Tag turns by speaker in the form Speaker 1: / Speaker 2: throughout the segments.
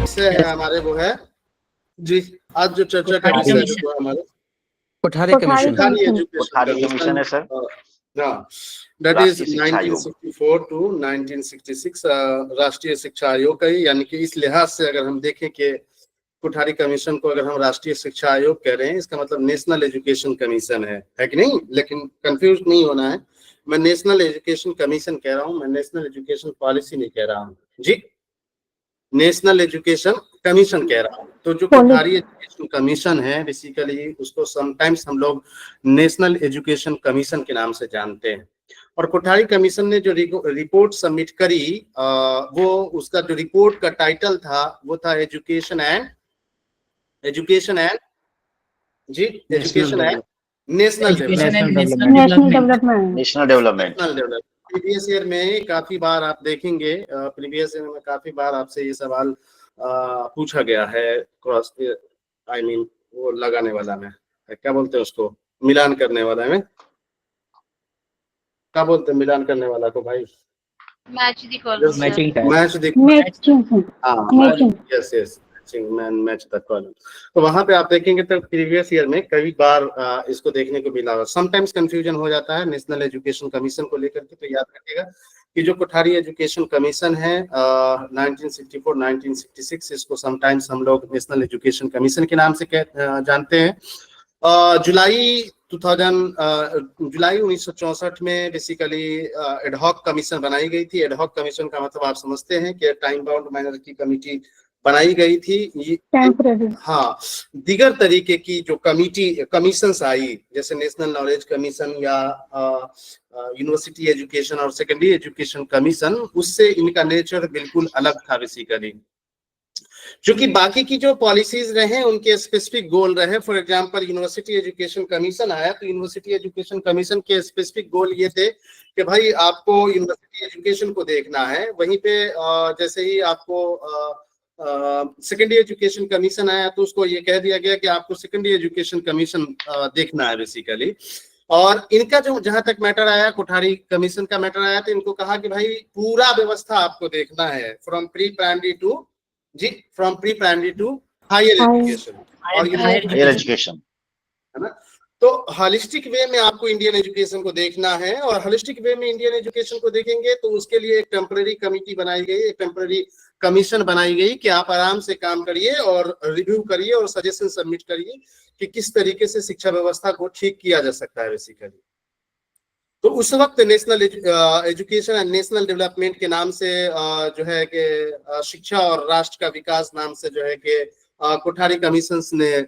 Speaker 1: से है हमारे वो है जी, आज जो चर्चा का विषय है वो हमारे
Speaker 2: कोठारी
Speaker 1: कमीशन
Speaker 3: है सर।
Speaker 1: दैट इज 1964 टू 1966 राष्ट्रीय शिक्षा आयोग का ही, यानी कि इस लिहाज से अगर हम देखें कि कोठारी कमीशन को अगर हम राष्ट्रीय शिक्षा आयोग कह रहे हैं, इसका मतलब नेशनल एजुकेशन कमीशन है कि नहीं। लेकिन कंफ्यूज नहीं होना है, मैं नेशनल एजुकेशन कमीशन कह रहा हूं, मैं नेशनल एजुकेशन पॉलिसी नहीं कह रहा हूं जी, नेशनल एजुकेशन कमीशन कह रहा हूं। तो जो कोठारी एजुकेशन कमीशन है बेसिकली उसको समटाइम्स हम लोग नेशनल एजुकेशन कमीशन के नाम से जानते हैं। और कोठारी कमीशन ने जो रिपोर्ट सबमिट करी वो उसका जो रिपोर्ट का टाइटल था वो था education and national development. Previous year में काफी बार आप देखेंगे, प्रीवियस ईयर में काफी बार आपसे ये सवाल पूछा गया है, क्रॉस आई मीन वो लगाने वाला में क्या बोलते हैं उसको, मिलान करने वाला में क्या बोलते हैं, मिलान करने वाला को भाई मैच द कॉलम। तो वहां पे आप देखेंगे तो प्रीवियस ईयर में कई बार इसको देखने को मिला। समटाइम्स कंफ्यूजन हो जाता है नेशनल एजुकेशन कमीशन को लेकर के, तो याद रखिएगा कि जो कोठारी एजुकेशन कमीशन है 1964-1966 इसको समटाइम्स हम लोग नेशनल एजुकेशन कमीशन के नाम से जानते हैं। जुलाई 1964 में बेसिकली एडहॉक कमीशन बनाई गई थी। एडहॉक कमीशन का मतलब आप समझते हैं कि टाइम बाउंड माइनॉरिटी कमेटी बनाई गई थी। हाँ, दीगर तरीके की जो कमीशंस आई जैसे नेशनल नॉलेज कमीशन या यूनिवर्सिटी एजुकेशन और सेकेंडरी एजुकेशन कमीशन, उससे इनका नेचर बिल्कुल अलग था बेसिकली। क्योंकि बाकी की जो पॉलिसीज रहे उनके स्पेसिफिक गोल रहे। For example university education commission आया तो यूनिवर्सिटी एजुकेशन कमीशन के स्पेसिफिक गोल ये थे कि भाई आपको यूनिवर्सिटी एजुकेशन को देखना है। वहीं पे जैसे ही आपको सेकेंडरी एजुकेशन कमीशन आया तो उसको ये कह दिया गया कि आपको सेकेंडरी एजुकेशन कमीशन देखना है बेसिकली। और इनका जो जहां तक मैटर आया, कोठारी कमीशन का मैटर आया, तो इनको कहा कि भाई पूरा व्यवस्था आपको देखना है from pre primary to higher education है ना। तो हॉलिस्टिक वे में आपको इंडियन एजुकेशन को देखना है, और हॉलिस्टिक वे में इंडियन एजुकेशन को देखेंगे तो उसके लिए एक टेम्पररी कमिटी बनाई गई, एक टेम्पररी कमीशन बनाई गई कि आप आराम से काम करिए और रिव्यू करिए और सजेशन सबमिट करिए कि किस तरीके से शिक्षा व्यवस्था को ठीक किया जा सकता है बेसिकली। तो उस वक्त national education and national development के नाम से जो है कि शिक्षा और राष्ट्र का विकास नाम से जो है कि कोठारी कमीशन ने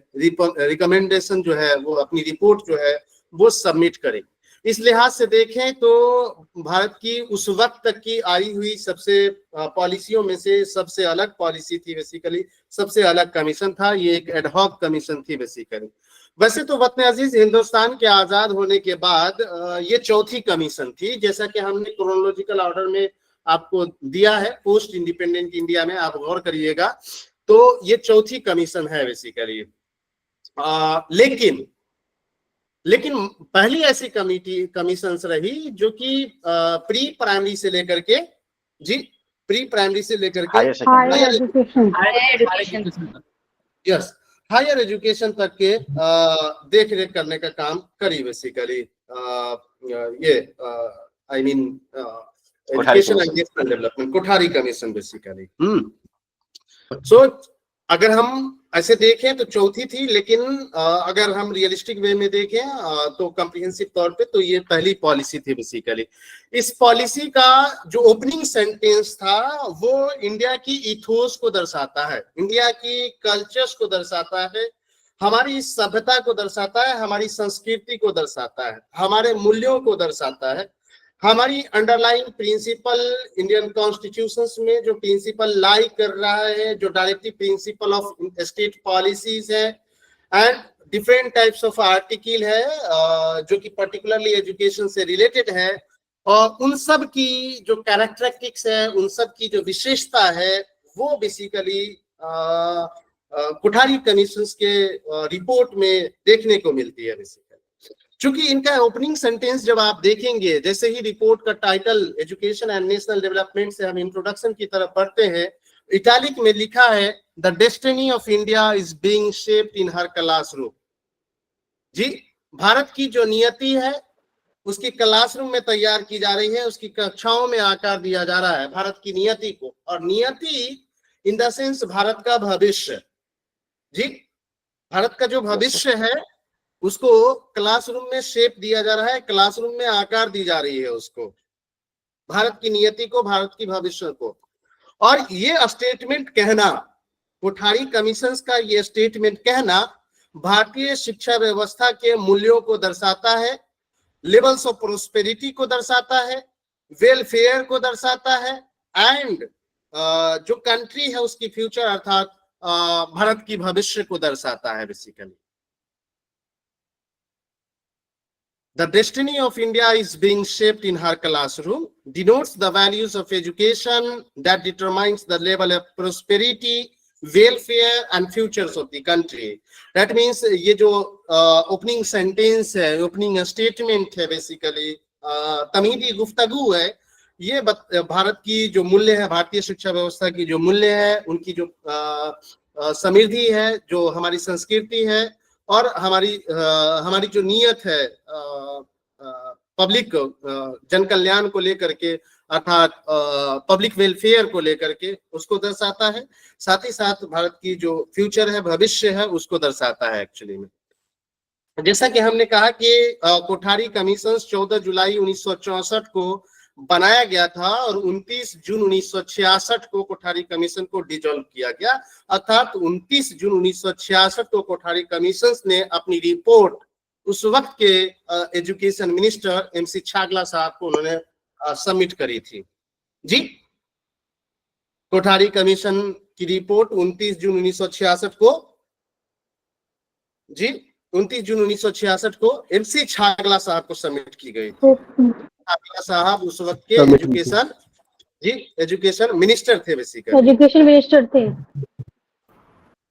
Speaker 1: रिकमेंडेशन जो है वो अपनी रिपोर्ट जो है वो सबमिट करी। इस लिहाज से देखें तो भारत की उस वक्त तक की आई हुई सबसे पॉलिसियों में से सबसे अलग पॉलिसी थी बेसिकली, सबसे अलग कमीशन था ये, एक एडहॉक कमीशन थी बेसिकली। वैसे तो वतन अजीज हिंदुस्तान के आजाद होने के बाद ये चौथी कमीशन थी, जैसा कि हमने क्रोनोलॉजिकल ऑर्डर में आपको दिया है पोस्ट इंडिपेंडेंट इंडिया में, आप गौर करिएगा तो ये चौथी कमीशन है बेसिकली। लेकिन पहली ऐसी कमीशन रही जो कि प्री प्राइमरी से लेकर के यस हायर एजुकेशन तक के देख रेख करने का काम करी बेसिकली। ये I mean education and national development, Kothari commission basically. So अगर हम ऐसे देखें तो चौथी थी, लेकिन अगर हम रियलिस्टिक वे में देखें तो कॉम्प्रिहेंसिव तौर पे तो ये पहली पॉलिसी थी बेसिकली। इस पॉलिसी का जो ओपनिंग सेंटेंस था वो इंडिया की इथोस को दर्शाता है, इंडिया की कल्चर्स को दर्शाता है, हमारी सभ्यता को दर्शाता है, हमारी संस्कृति को दर्शाता है, हमारे मूल्यों को दर्शाता है, हमारी अंडरलाइन प्रिंसिपल इंडियन कॉन्स्टिट्यूशंस में जो प्रिंसिपल लाई कर रहा है, जो directive principle of state policies है, and different types of article है जो कि पर्टिकुलरली एजुकेशन से रिलेटेड है, और उन सब की जो कैरेक्टरिस्टिक्स है, उन सब की जो विशेषता है वो बेसिकली कोठारी कमीशन के रिपोर्ट में देखने को मिलती है बेसिकली। चूंकि इनका ओपनिंग सेंटेंस जब आप देखेंगे, जैसे ही रिपोर्ट का title education and national development से हम इंट्रोडक्शन की तरफ बढ़ते हैं, इटैलिक में लिखा है the destiny of India is being shaped in her classroom. जी, भारत की जो नियति है उसकी क्लासरूम में तैयार की जा रही है, उसकी कक्षाओं में आकार दिया जा रहा है भारत की नियति को। और नियति इन द सेंस भारत का भविष्य। जी, भारत का जो भविष्य है उसको क्लासरूम में शेप दिया जा रहा है, क्लासरूम में आकार दी जा रही है उसको, भारत की नियति को, भारत की भविष्य को। और ये स्टेटमेंट कहना, कोठारी कमीशन का ये स्टेटमेंट कहना भारतीय शिक्षा व्यवस्था के मूल्यों को दर्शाता है, लेवल्स ऑफ प्रोस्पेरिटी को दर्शाता है, वेलफेयर को दर्शाता है, एंड जो कंट्री है उसकी फ्यूचर अर्थात भारत की भविष्य को दर्शाता है basically. The destiny of India is being shaped in her classroom, denotes the values of education that determines the level of prosperity, welfare and futures of the country. That means ये जो opening sentence है, opening statement है basically, तमीदी गुफ्तगू है, ये भारत की जो मूल्य है, भारतीय शिक्षा व्यवस्था की जो मूल्य है, उनकी जो समृद्धि है, जो हमारी संस्कृति है और हमारी जो नियत है पब्लिक जन कल्याण को लेकर के अर्थात पब्लिक वेलफेयर को लेकर के, उसको दर्शाता है। साथ ही साथ भारत की जो फ्यूचर है, भविष्य है, उसको दर्शाता है एक्चुअली में। जैसा कि हमने कहा कि कोठारी कमीशन 14 जुलाई 1964 को बनाया गया था और 29 जून 1966 को कोठारी कमीशन को डिसॉल्व किया गया। अर्थात 29 जून 1966 को कोठारी कमीशन ने अपनी रिपोर्ट उस वक्त के एजुकेशन मिनिस्टर एमसी छागला साहब को उन्होंने सबमिट करी थी। जी, कोठारी कमीशन की रिपोर्ट 29 जून 1966 को, जी 29 जून 1966 को एमसी छागला साहब को सबमिट की गई थी। छागला साहब उस वक्त के एजुकेशन मिनिस्टर थे बेसिकली,
Speaker 2: एजुकेशन मिनिस्टर थे।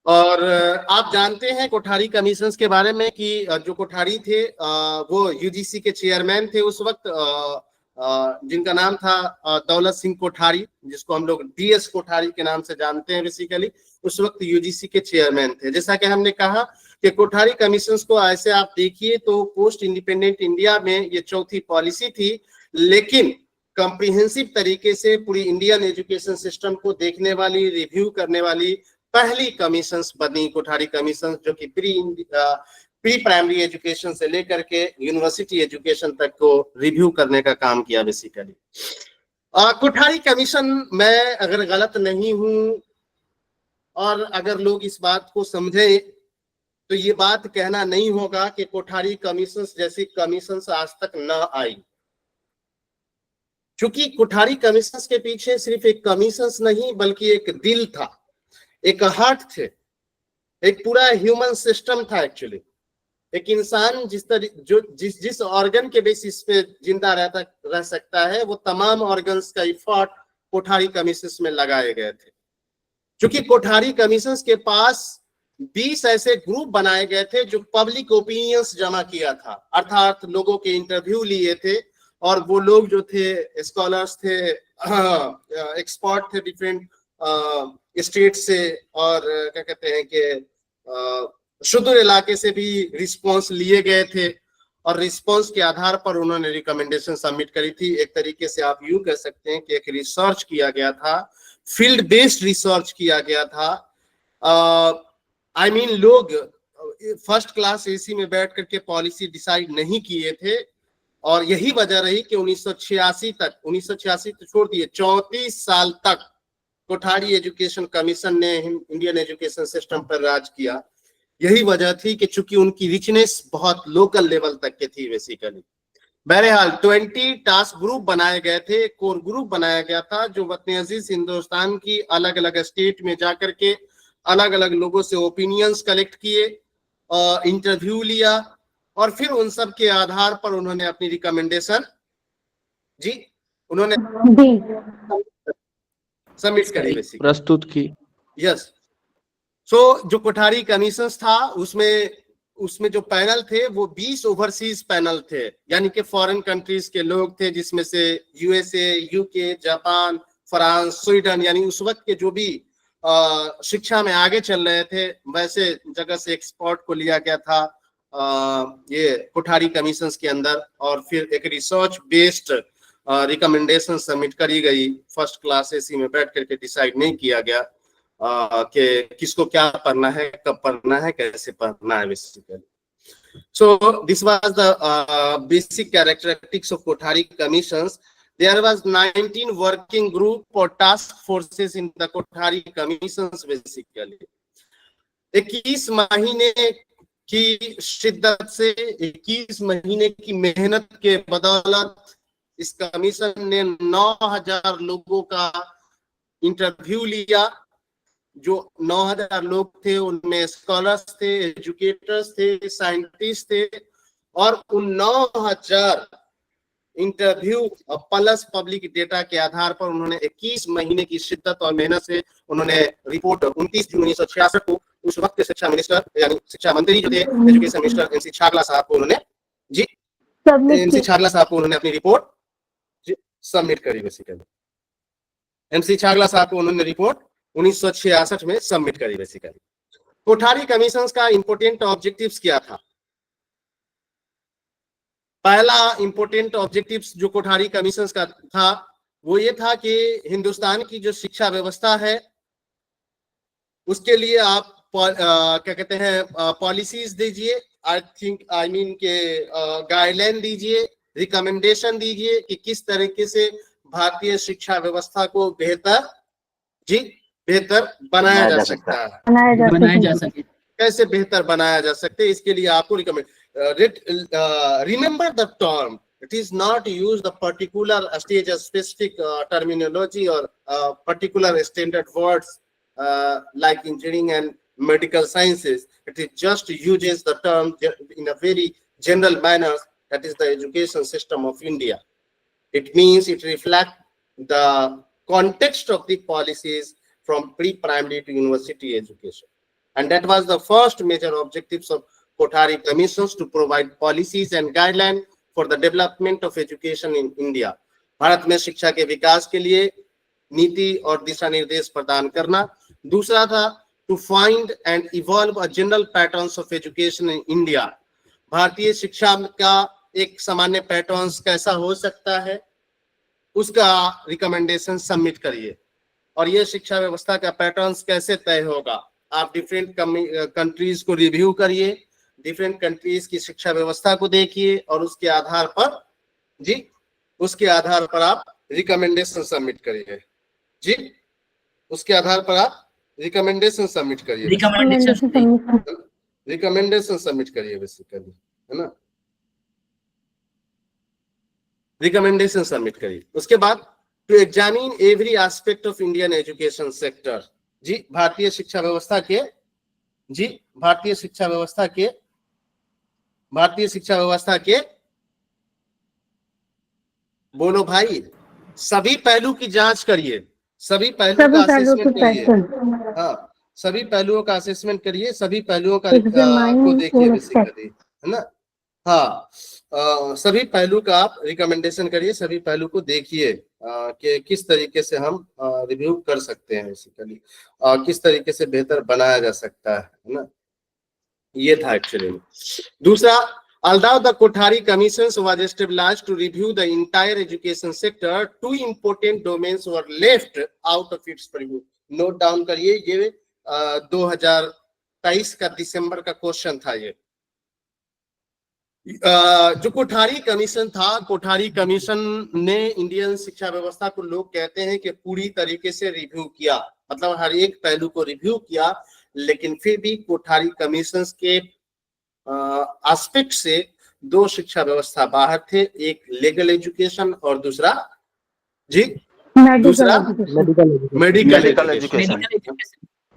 Speaker 1: और आप जानते हैं कोठारी कमीशंस के बारे में कि जो कोठारी थे वो यूजीसी के चेयरमैन थे उस वक्त, जिनका नाम था दौलत सिंह कोठारी, जिसको हम लोग डीएस कोठारी के नाम से जानते हैं बेसिकली। उस वक्त यूजीसी के चेयरमैन थे। जैसा कि हमने कहा कि कोठारी कमीशंस को ऐसे आप देखिए तो पोस्ट इंडिपेंडेंट इंडिया में ये चौथी पॉलिसी थी, लेकिन कॉम्प्रिहेंसिव तरीके से पूरी इंडियन एजुकेशन सिस्टम को देखने वाली, रिव्यू करने वाली पहली कमीशंस बनी कोठारी कमीशन, जो कि प्री प्राइमरी एजुकेशन से लेकर के यूनिवर्सिटी एजुकेशन तक को रिव्यू करने का काम किया बेसिकली। कोठारी कमीशन, मैं अगर गलत नहीं हूं और अगर लोग इस बात को समझे तो ये बात कहना नहीं होगा कि कोठारी कमीशंस जैसी कमीशंस आज तक न आई, क्योंकि कोठारी कमीशंस के पीछे सिर्फ एक कमीशंस नहीं बल्कि एक दिल था, एक हार्ट थे, एक पूरा ह्यूमन सिस्टम था एक्चुअली। एक इंसान जिस ऑर्गन के बेसिस पे जिंदा रह सकता है, वो तमाम ऑर्गन्स का इफर्ट कोठारी कमीशंस में लगाए गए थे। क्योंकि कोठारी कमीशंस के पास 20 ऐसे ग्रुप बनाए गए थे जो पब्लिक ओपिनियंस जमा किया था, अर्थात लोगों के इंटरव्यू लिए थे, और वो लोग जो थे स्कॉलर्स थे, एक्सपर्ट थे डिफरेंट स्टेट से, और क्या कहते हैं कि सुदूर इलाके से भी रिस्पांस लिए गए थे, और रिस्पांस के आधार पर उन्होंने रिकमेंडेशन सबमिट करी थी। एक तरीके से आप यूं कह सकते हैं कि एक रिसर्च किया गया था, फील्ड बेस्ड रिसर्च किया गया था। लोग फर्स्ट क्लास एसी में बैठ करके पॉलिसी डिसाइड नहीं किए थे, और यही वजह रही कि 1986 तो छोड़ दिए, 34 साल तक कोठारी एजुकेशन कमीशन ने इंडियन एजुकेशन सिस्टम पर राज किया। यही वजह थी कि चूंकि उनकी रिचनेस बहुत लोकल लेवल तक के थी बेसिकली। बहरहाल 20 टास्क ग्रुप बनाए गए थे, कोर ग्रुप बनाया गया था, जो वतन अजीज हिंदुस्तान की अलग अलग स्टेट में जाकर के अलग अलग लोगों से ओपिनियंस कलेक्ट किए, इंटरव्यू लिया, और फिर उन सब के आधार पर उन्होंने अपनी रिकमेंडेशन उन्होंने सबमिट करी बेसिकली,
Speaker 3: प्रस्तुत की।
Speaker 1: यस। जो कोठारी कमीशन था उसमें जो पैनल थे वो 20 ओवरसीज पैनल थे, यानी कि फॉरेन कंट्रीज के लोग थे, जिसमें से USA, UK, Japan, France, Sweden, यानी उस वक्त के जो भी शिक्षा में आगे चल रहे थे, वैसे जगह से एक्सपर्ट को लिया गया था ये कोठारी कमीशंस के अंदर, और फिर एक रिसर्च बेस्ड रिकमेंडेशन सबमिट करी गई। फर्स्ट क्लास एसी में बैठ करके डिसाइड नहीं किया गया कि किसको क्या पढ़ना है, कब पढ़ना है, कैसे पढ़ना है basically. So this was the basic characteristics of Kothari commissions. There was 19 working group or task forces in the Kothari commissions basically. 21 महीने की शिद्दत से, 21 महीने की मेहनत के बदौलत इस कमीशन ने 9000 लोगों का इंटरव्यू लिया। जो 9000 लोग थे उनमें स्कॉलर्स थे, एजुकेटर्स थे, साइंटिस्ट थे, और उन 9000 इंटरव्यू प्लस पब्लिक डेटा के आधार पर उन्होंने 21 महीने की शिद्दत और मेहनत से उन्होंने रिपोर्ट 29 जून 1966 को उस वक्त के शिक्षा मिनिस्टर यानी शिक्षा मंत्री जो थे एजुकेशन मिनिस्टर एमसी छागला साहब को उन्होंने एमसी छागला साहब को उन्होंने अपनी रिपोर्ट सबमिट करी बेसिकली। एमसी छागला साहब को उन्होंने रिपोर्ट 1966 में सबमिट करी बेसिकली। कोठारी कमीशंस का इंपोर्टेंट ऑब्जेक्टिव्स क्या था? पहला इंपोर्टेंट ऑब्जेक्टिव्स जो कोठारी कमीशंस का था वो ये था कि हिंदुस्तान की जो शिक्षा व्यवस्था है उसके लिए आप क्या कहते हैं पॉलिसीज दीजिए, आई मीन के गाइडलाइन दीजिए, रिकमेंडेशन दीजिए कि किस तरीके से भारतीय शिक्षा व्यवस्था को बेहतर बनाया जा सकता है, कैसे बेहतर बनाया जा सकता है। इसके लिए आपको remember the term. It is not use the particular stage specific terminology or particular standard words like engineering and medical sciences. It is just uses the term in a very general manner. That is the education system of India. It means it reflects the context of the policies from pre-primary to university education. And that was the first major objectives of Kothari commissions, to provide policies and guidelines for the development of education in India. Bharat में शिक्षा के विकास के लिए नीति और दिशा निर्देश प्रदान करना। दूसरा था to find and evolve a general patterns of education in India. भारतीय शिक्षा का एक सामान्य पैटर्न्स कैसा हो सकता है उसका रिकमेंडेशन सबमिट करिए, और ये शिक्षा व्यवस्था का पैटर्न्स कैसे तय होगा। आप डिफरेंट कंट्रीज को रिव्यू करिए, डिफरेंट कंट्रीज की शिक्षा व्यवस्था को देखिए, और उसके आधार पर आप रिकमेंडेशन सबमिट करिए। उसके आधार पर आप रिकमेंडेशन सबमिट करिए, रिकमेंडेशन सबमिट करिए बेसिकली, है ना, रिकमेंडेशन सबमिट करिए। उसके बाद to examine every aspect of Indian education sector. भारतीय शिक्षा व्यवस्था के बोलो भाई, सभी पहलू की जांच करिए, सभी पहलुओं का असेसमेंट करिए, हाँ, सभी पहलुओं का असेसमेंट करिए, सभी पहलुओं का को देखिए बेसिकली, है ना, हाँ, सभी पहलू का आप रिकमेंडेशन करिए, सभी पहलू को देखिए कि किस तरीके से हम रिव्यू कर सकते हैं बेसिकली, किस तरीके से बेहतर बनाया जा सकता है ना, ये था एक्चुअली। दूसरा, although the Kothari commissions was established to review the entire education sector, two important domains were left out of its purview. Note down करिए, ये 2023 का दिसंबर का क्वेश्चन था। ये जो कोठारी कमीशन था, कोठारी कमीशन ने इंडियन शिक्षा व्यवस्था को लोग कहते हैं कि पूरी तरीके से रिव्यू किया, मतलब हर एक पहलू को रिव्यू किया, लेकिन फिर भी कोठारी कमीशन के एस्पेक्ट से दो शिक्षा व्यवस्था बाहर थे, एक लीगल एजुकेशन और दूसरा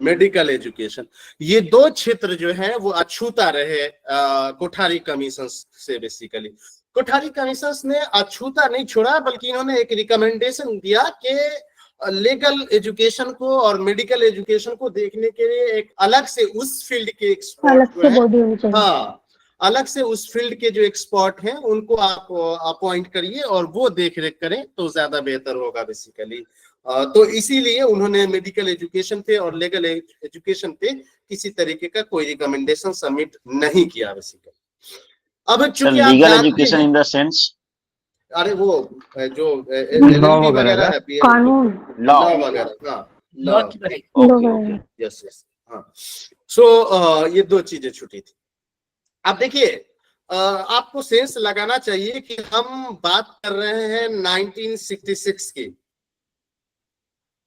Speaker 1: मेडिकल एजुकेशन। ये दो क्षेत्र जो है वो अछूता रहे कोठारी कमीशन से बेसिकली। कोठारी कमीशन ने अछूता नहीं छोड़ा, बल्कि इन्होंने एक रिकमेंडेशन दिया कि लीगल एजुकेशन को और मेडिकल एजुकेशन को देखने के लिए एक अलग से उस फील्ड के एक्सपर्ट जो है, हाँ, अलग से उस फील्ड के जो एक्सपर्ट हैं उनको आप अपॉइंट करिए और वो देख रेख करें तो ज्यादा बेहतर होगा बेसिकली। तो इसीलिए उन्होंने मेडिकल एजुकेशन पे और लीगल एजुकेशन पे किसी तरीके का कोई रिकमेंडेशन सबमिट नहीं किया बेसिकली। अब चूंकि आप
Speaker 2: लीगल
Speaker 1: जानते
Speaker 2: एजुकेशन
Speaker 1: हैं,
Speaker 2: इन द सेंस,
Speaker 1: अरे वो जो
Speaker 3: लॉ
Speaker 1: LLB वगैरह है,
Speaker 3: कानून,
Speaker 2: लॉ
Speaker 1: वगैरह, हाँ लॉ,
Speaker 2: ओके
Speaker 1: यस यस, हाँ। सो ये दो चीजें छूटी थी। अब देखिए, आपको सेंस लगाना चाहिए कि हम बात कर रहे हैं 1966 की।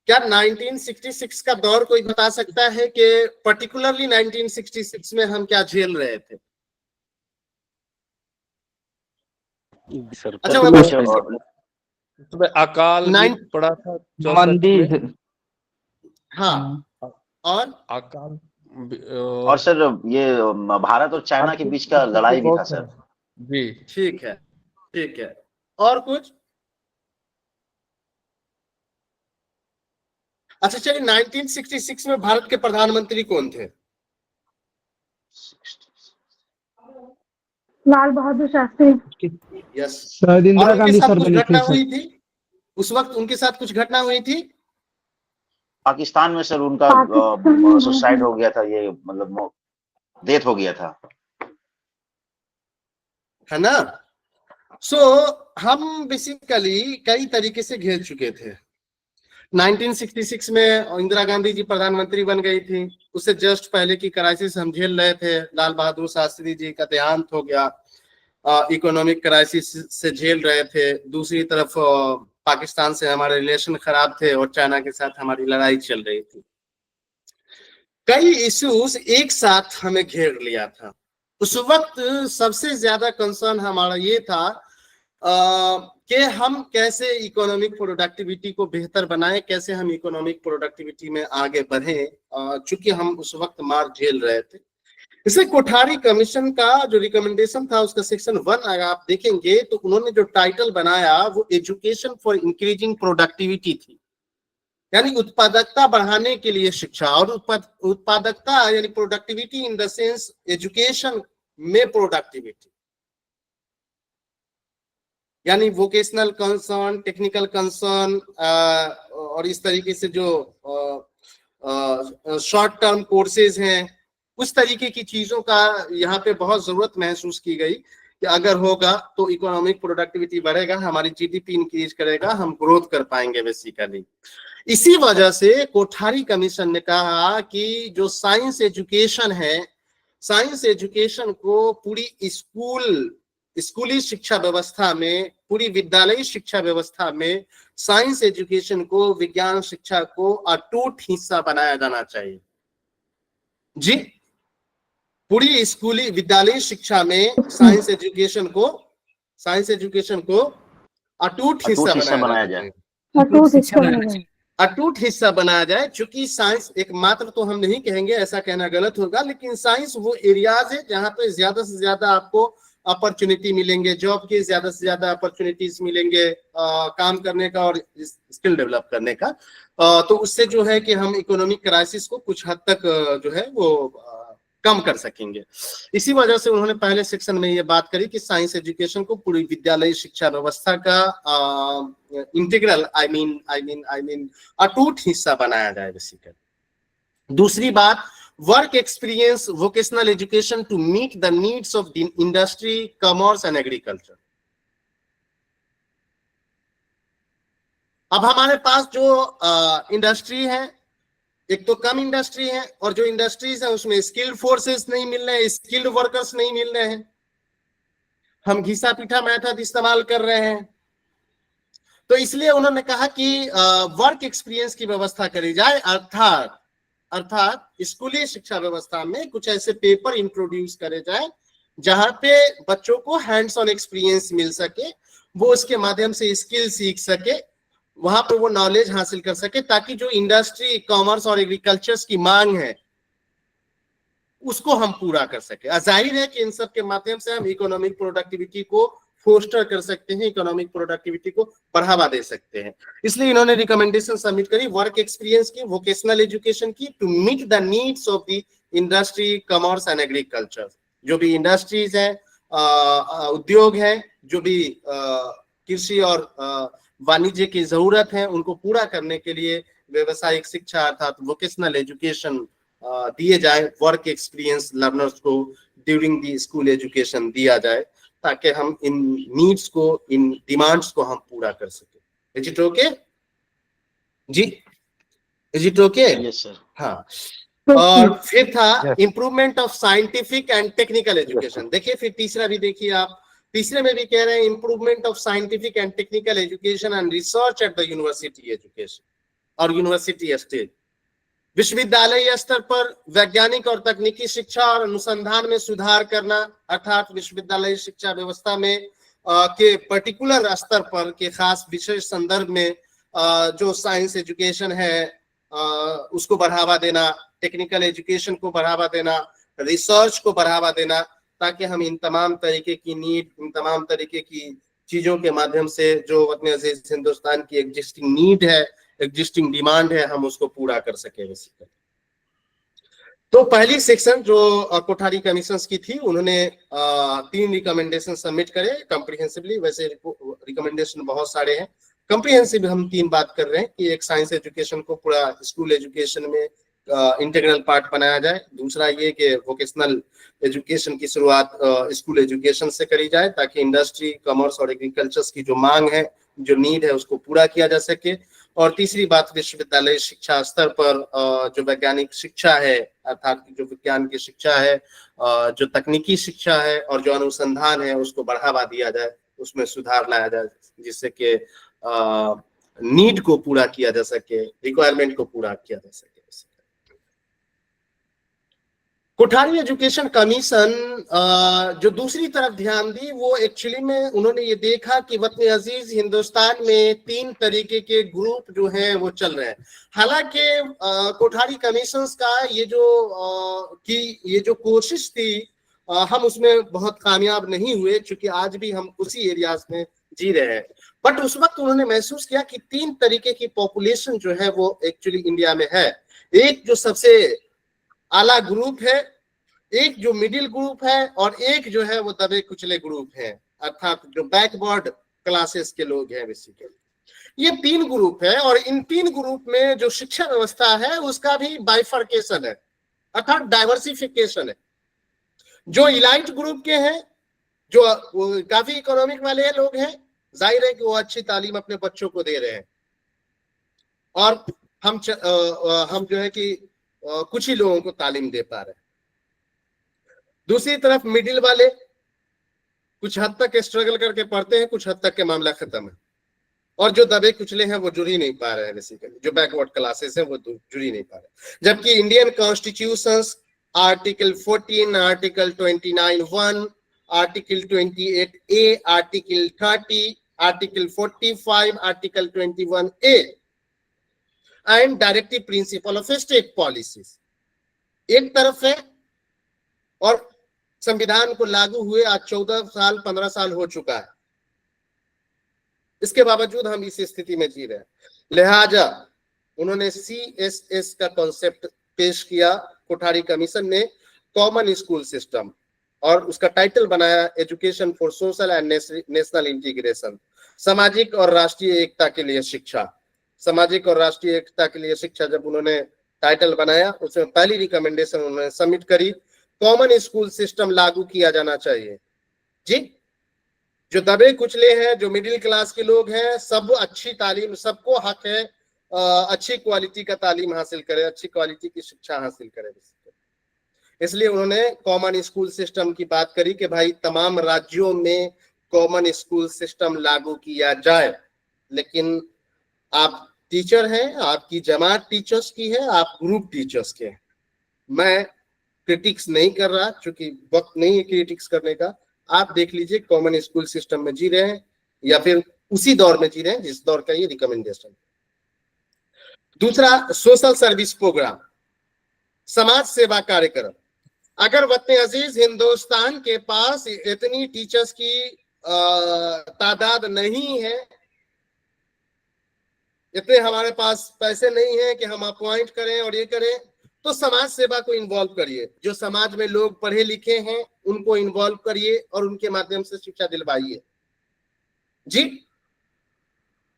Speaker 1: क्या 1966 का दौर कोई बता सकता है कि पर्टिकुलरली 1966 में हम क्या झेल रहे थे? अच्छा,
Speaker 4: मैं अकाल भी पड़ा था 64 में।
Speaker 1: हाँ, और
Speaker 4: अकाल
Speaker 2: और सर ये भारत और चाइना के बीच का लड़ाई भी था सर
Speaker 4: जी।
Speaker 1: ठीक है, ठीक है, और कुछ? अच्छा चलिए, 1966 में भारत के प्रधानमंत्री कौन थे?
Speaker 3: लाल बहादुर शास्त्री।
Speaker 1: यस,
Speaker 5: शायद इंदिरा
Speaker 1: और उनके
Speaker 5: गांधी
Speaker 1: साथ
Speaker 5: सर
Speaker 1: कुछ
Speaker 5: बनी
Speaker 1: घटना
Speaker 5: थी
Speaker 1: हुई थी उस वक्त? उनके साथ कुछ घटना हुई थी?
Speaker 2: पाकिस्तान में सर उनका सुसाइड हो गया था, ये मतलब डेथ हो गया था,
Speaker 1: है ना? सो हम बेसिकली कई तरीके से घेर चुके थे। 1966 में इंदिरा गांधी जी प्रधानमंत्री बन गई थी, उससे जस्ट पहले की क्राइसिस हम झेल रहे थे, लाल बहादुर शास्त्री जी का देहांत हो गया, इकोनॉमिक क्राइसिस से झेल रहे थे। दूसरी तरफ पाकिस्तान से हमारे रिलेशन खराब थे और चाइना के साथ हमारी लड़ाई चल रही थी। कई इश्यूज एक साथ हमें घेर लिया था। उस वक्त सबसे ज्यादा कंसर्न हमारा ये था कि हम कैसे इकोनॉमिक प्रोडक्टिविटी को बेहतर बनाएं, कैसे हम इकोनॉमिक प्रोडक्टिविटी में आगे बढ़ें, चूंकि हम उस वक्त मार झेल रहे थे। इसलिए कोठारी कमीशन का जो रिकमेंडेशन था उसका सेक्शन 1 अगर आप देखेंगे तो उन्होंने जो टाइटल बनाया वो एजुकेशन फॉर इंक्रीजिंग प्रोडक्टिविटी थी, यानी उत्पादकता बढ़ाने के लिए शिक्षा। और उत्पादकता यानी productivity in the sense education में प्रोडक्टिविटी, यानी वोकेशनल कंसर्न, टेक्निकल कंसर्न, और इस तरीके से जो शॉर्ट टर्म कोर्सेज हैं, उस तरीके की चीजों का यहाँ पे बहुत जरूरत महसूस की गई कि अगर होगा तो इकोनॉमिक प्रोडक्टिविटी बढ़ेगा, हमारी GDP इंक्रीज करेगा, हम ग्रोथ कर पाएंगे बेसिकली। इसी वजह से कोठारी कमीशन ने कहा कि जो साइंस एजुकेशन है, साइंस एजुकेशन को पूरी स्कूली शिक्षा व्यवस्था में, पूरी विद्यालयी शिक्षा व्यवस्था में साइंस एजुकेशन को, विज्ञान शिक्षा को अटूट हिस्सा बनाया जाना चाहिए। जी, पूरी स्कूली विद्यालयी शिक्षा में साइंस एजुकेशन को अटूट हिस्सा बनाया जाए, अटूट हिस्सा बनाया जाए। चूंकि साइंस एकमात्र तो हम नहीं कहेंगे, ऐसा कहना गलत होगा, लेकिन साइंस वो एरियाज है जहां पे ज्यादा से ज्यादा आपको अपॉर्चुनिटी मिलेंगे, जॉब के ज्यादा से ज्यादा अपॉर्चुनिटीज मिलेंगे, काम करने का और स्किल डेवलप करने का। तो उससे जो है कि हम इकोनॉमिक क्राइसिस को कुछ हद तक जो है वो कम कर सकेंगे। इसी वजह से उन्होंने पहले सेक्शन में ये बात करी कि साइंस एजुकेशन को पूरी विद्यालयी शिक्षा व्यवस्था का इंटीग्रल आई मीन अटूट हिस्सा बनाया जाए बेसिकली। दूसरी बात, work experience vocational education to meet the needs of industry, commerce and agriculture. अब हमारे पास जो इंडस्ट्री है, एक तो कम इंडस्ट्री है, और जो इंडस्ट्रीज है उसमें स्किल्ड फोर्सेस नहीं मिल रहे हैं, स्किल्ड वर्कर्स नहीं मिल रहे हैं, हम घिसा पीठा मेथड इस्तेमाल कर रहे हैं। तो इसलिए उन्होंने कहा कि वर्क एक्सपीरियंस की व्यवस्था करी जाए, अर्थात स्कूली शिक्षा व्यवस्था में कुछ ऐसे पेपर इंट्रोड्यूस करे जाए जहां पे बच्चों को हैंड्स ऑन एक्सपीरियंस मिल सके, वो उसके माध्यम से स्किल सीख सके, वहां पे वो नॉलेज हासिल कर सके, ताकि जो इंडस्ट्री, कॉमर्स और एग्रीकल्चर की मांग है उसको हम पूरा कर सके। जाहिर है कि इन सब के माध्यम से हम इकोनॉमिक प्रोडक्टिविटी को फोस्टर कर सकते हैं, इकोनॉमिक प्रोडक्टिविटी को बढ़ावा दे सकते हैं। इसलिए इन्होंने रिकमेंडेशन सबमिट करी वर्क एक्सपीरियंस की, वोकेशनल एजुकेशन की, to meet the needs of the industry, commerce and agriculture. जो भी इंडस्ट्रीज हैं, उद्योग हैं, जो भी कृषि और वाणिज्य की जरूरत है, उनको पूरा करने के लिए व्यवसायिक शिक्षा अर्थात वोकेशनल एजुकेशन दिए जाए, वर्क एक्सपीरियंस लर्नर्स को ड्यूरिंग दी स्कूल एजुकेशन दिया जाए, ताकि हम इन नीड्स को, इन डिमांड्स को हम पूरा कर सके। इज इट ओके जी? Is it okay?
Speaker 2: Yes sir.
Speaker 1: हाँ। और फिर था improvement of scientific and technical education. देखिए फिर तीसरा भी देखिए आप, तीसरे में भी कह रहे हैं improvement of scientific and technical education and research at the university education और यूनिवर्सिटी स्टेज। विश्वविद्यालय स्तर पर वैज्ञानिक और तकनीकी शिक्षा और अनुसंधान में सुधार करना, अर्थात विश्वविद्यालय शिक्षा व्यवस्था में के पर्टिकुलर स्तर पर के खास विशेष संदर्भ में जो साइंस एजुकेशन है उसको बढ़ावा देना, टेक्निकल एजुकेशन को बढ़ावा देना, रिसर्च को बढ़ावा देना, ताकि हम इन तमाम तरीके की नीड, इन तमाम तरीके की चीजों के माध्यम से जो वतन अजीज हिंदुस्तान की एग्जिस्टिंग नीड है, एग्जिस्टिंग डिमांड है, हम उसको पूरा कर सके। तो पहली सेक्शन जो कोठारी कमीशन की थी, उन्होंने 3 रिकमेंडेशन सबमिट करे कॉम्प्रिहेंसिवली। वैसे रिकमेंडेशन बहुत सारे हैं, कॉम्प्रिहेंसिव हम 3 बात कर रहे हैं कि एक साइंस एजुकेशन को पूरा स्कूल एजुकेशन में इंटीग्रल पार्ट बनाया जाए। दूसरा ये कि वोकेशनल एजुकेशन की शुरुआत स्कूल एजुकेशन से करी जाए, ताकि इंडस्ट्री, कॉमर्स और एग्रीकल्चर की जो मांग है, जो नीड है, उसको पूरा किया जा सके। और तीसरी बात, विश्वविद्यालय शिक्षा स्तर पर जो वैज्ञानिक शिक्षा है, अर्थात जो विज्ञान की शिक्षा है, जो तकनीकी शिक्षा है और जो अनुसंधान है, उसको बढ़ावा दिया जाए, उसमें सुधार लाया जाए, जिससे कि नीड को पूरा किया जा सके, रिक्वायरमेंट को पूरा किया जा सके। कोठारी एजुकेशन कमीशन जो दूसरी तरफ ध्यान दी, वो एक्चुअली में उन्होंने ये देखा कि वतन अजीज हिंदुस्तान में 3 तरीके के ग्रुप जो हैं वो चल रहे हैं। हालांकि कोठारी कमीशन का ये जो कोशिश थी, हम उसमें बहुत कामयाब नहीं हुए, क्योंकि आज भी हम उसी एरियाज में जी रहे हैं। बट उस वक्त उन्होंने महसूस किया कि 3 तरीके की पॉपुलेशन जो है वो एक्चुअली इंडिया में है। एक जो सबसे आला ग्रुप है, एक जो मिडिल ग्रुप है, और एक जो है वो दबे कुचले ग्रुप है, अर्थात जो बैकवर्ड क्लासेस के लोग हैं बेसिकली। ये 3 ग्रुप है, और इन 3 ग्रुप में जो शिक्षा व्यवस्था है उसका भी बाइफर्केशन है, अर्थात डाइवर्सिफिकेशन है। जो इलाइट ग्रुप के हैं, जो काफी इकोनॉमिक वाले लोग हैं, जाहिर है कि वो अच्छी तालीम अपने बच्चों को दे रहे हैं, और हम जो है कि कुछ ही लोगों को तालीम दे पा रहे हैं। दूसरी तरफ मिडिल वाले कुछ हद तक स्ट्रगल करके पढ़ते हैं, कुछ हद तक के मामला खत्म है, और जो दबे कुचले हैं वो जुड़ ही नहीं पा रहे हैं, बेसिकली जो बैकवर्ड क्लासेस हैं वो जुड़ ही नहीं पा रहे। जबकि Indian constitution article 14, article 29(1), article 28A, article 30, article 45, article 21A and directive principle of state policies एक तरफ है, और संविधान को लागू हुए आज 14 साल 15 साल हो चुका है। इसके बावजूद हम इस स्थिति में जी रहे हैं। लिहाजा उन्होंने CSS का कॉन्सेप्ट पेश किया कोठारी कमीशन ने, कॉमन स्कूल सिस्टम, और उसका टाइटल बनाया education for social and national integration, सामाजिक और राष्ट्रीय एकता के लिए शिक्षा। सामाजिक और राष्ट्रीय एकता के लिए शिक्षा जब उन्होंने टाइटल बनाया, उसमें पहली रिकमेंडेशन उन्होंने सबमिट करी, कॉमन स्कूल सिस्टम लागू किया जाना चाहिए। जी, जो दबे कुचले हैं, जो मिडिल क्लास के लोग हैं, सब अच्छी तालीम, सबको हक है अच्छी क्वालिटी का तालीम हासिल करे, अच्छी क्वालिटी की शिक्षा हासिल करे। इसलिए उन्होंने कॉमन स्कूल सिस्टम की बात करी कि भाई तमाम राज्यों में कॉमन स्कूल सिस्टम लागू किया जाए। लेकिन आप टीचर हैं, आपकी जमात टीचर्स की है, आप ग्रुप टीचर्स के हैं। मैं क्रिटिक्स नहीं कर रहा, क्योंकि वक्त नहीं है क्रिटिक्स करने का। आप देख लीजिए कॉमन स्कूल सिस्टम में जी रहे हैं या फिर उसी दौर में जी रहे हैं जिस दौर का ये रिकमेंडेशन। दूसरा, सोशल सर्विस प्रोग्राम, समाज सेवा कार्यक्रम। अगर वतन अजीज हिंदुस्तान के पास इतनी टीचर्स की तादाद नहीं है, इतने हमारे पास पैसे नहीं है कि हम अपॉइंट करें और ये करें, तो समाज सेवा को इन्वॉल्व करिए। जो समाज में लोग पढ़े लिखे हैं उनको इन्वॉल्व करिए और उनके माध्यम से शिक्षा दिलवाइए जी,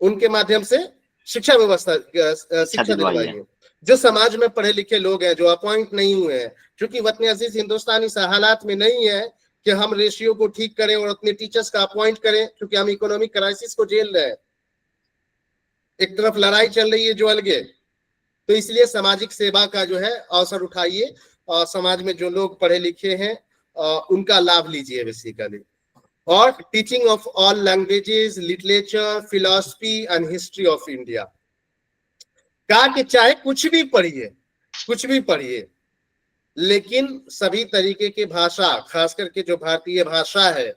Speaker 1: उनके माध्यम से शिक्षा व्यवस्था शिक्षा दिलवाइए। जो समाज में पढ़े लिखे लोग हैं, जो अपॉइंट नहीं हुए हैं, क्योंकि वतन अजीज हिंदुस्तान इस हालात में नहीं है कि हम रेशियो को ठीक करें और अपने टीचर्स का अपॉइंट करें, क्योंकि हम इकोनॉमिक क्राइसिस को झेल रहे हैं। एक तरफ लड़ाई चल रही है जो अलगे, तो इसलिए सामाजिक सेवा का जो है अवसर उठाइए और समाज में जो लोग पढ़े लिखे हैं उनका लाभ लीजिए बेसिकली। और teaching of all languages, literature, philosophy and history of India, कहा कि चाहे कुछ भी पढ़िए, लेकिन सभी तरीके की भाषा, खास करके जो भारतीय भाषा है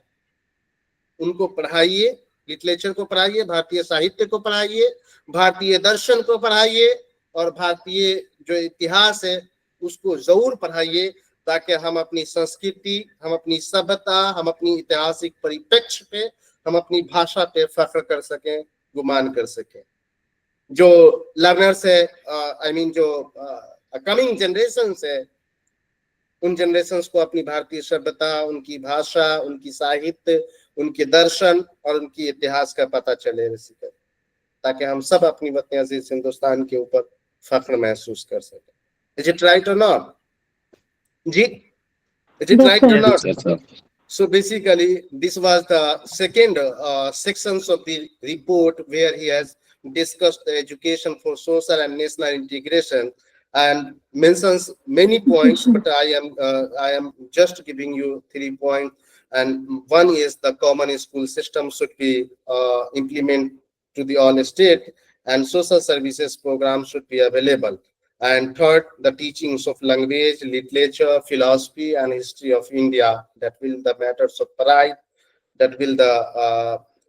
Speaker 1: उनको पढ़ाइए, लिटरेचर को पढ़ाइए, भारतीय साहित्य को पढ़ाइए, भारतीय दर्शन को पढ़ाइए और भारतीय जो इतिहास है उसको जरूर पढ़ाइए, ताकि हम अपनी संस्कृति, हम अपनी सभ्यता, हम अपनी ऐतिहासिक परिप्रेक्ष्य पे, हम अपनी भाषा पे फख्र कर सकें, गुमान कर सकें। जो लर्नर्स है, आई मीन जो कमिंग जनरेशन है, उन जनरेशंस को अपनी भारतीय सभ्यता, उनकी भाषा, उनकी साहित्य, उनके दर्शन और उनकी इतिहास का पता चले, ताकि हम सब अपनी वतन अजीज हिंदुस्तान के ऊपर फख्र महसूस कर सकें। इज इट राइट और नॉट जी? Is it right or not? So basically, this was the second sections of the report where he has discussed the education for social and national integration and mentions many points, but I am just giving you 3 points. And one is the common school system should be implemented to the all state, and social services program should be available. And third, the teachings of language, literature, philosophy, and history of India, that will the matters of pride, that will the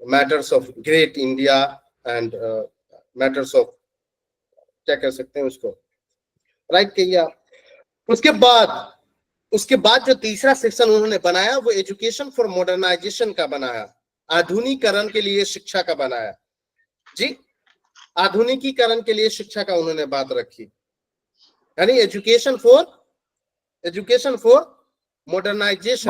Speaker 1: matters of great India, and matters of क्या कह सकते हैं उसको, right कहिए आप। उसके बाद जो तीसरा सेक्शन उन्होंने बनाया वो एजुकेशन फॉर मॉडर्नाइजेशन का बनाया, आधुनिकीकरण के लिए शिक्षा का बनाया जी, आधुनिकीकरण के लिए शिक्षा का उन्होंने बात रखी, यानी education for modernisation.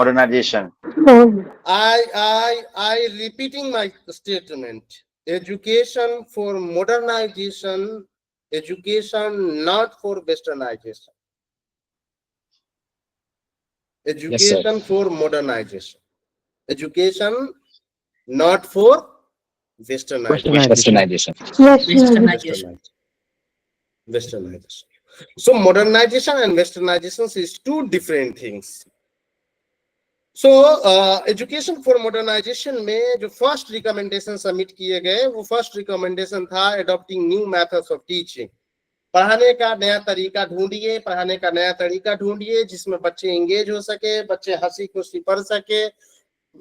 Speaker 1: I repeating my statement, education for modernization, education not for westernization, education for modernization, education not for westernization. So modernization and westernization is two different things. So education for modernization में जो first recommendation submit किए गए, वो first recommendation था adopting new methods of teaching, पढ़ाने का नया तरीका ढूंढिए जिसमें बच्चे एंगेज हो सके, बच्चे हंसी खुशी पढ़ सके,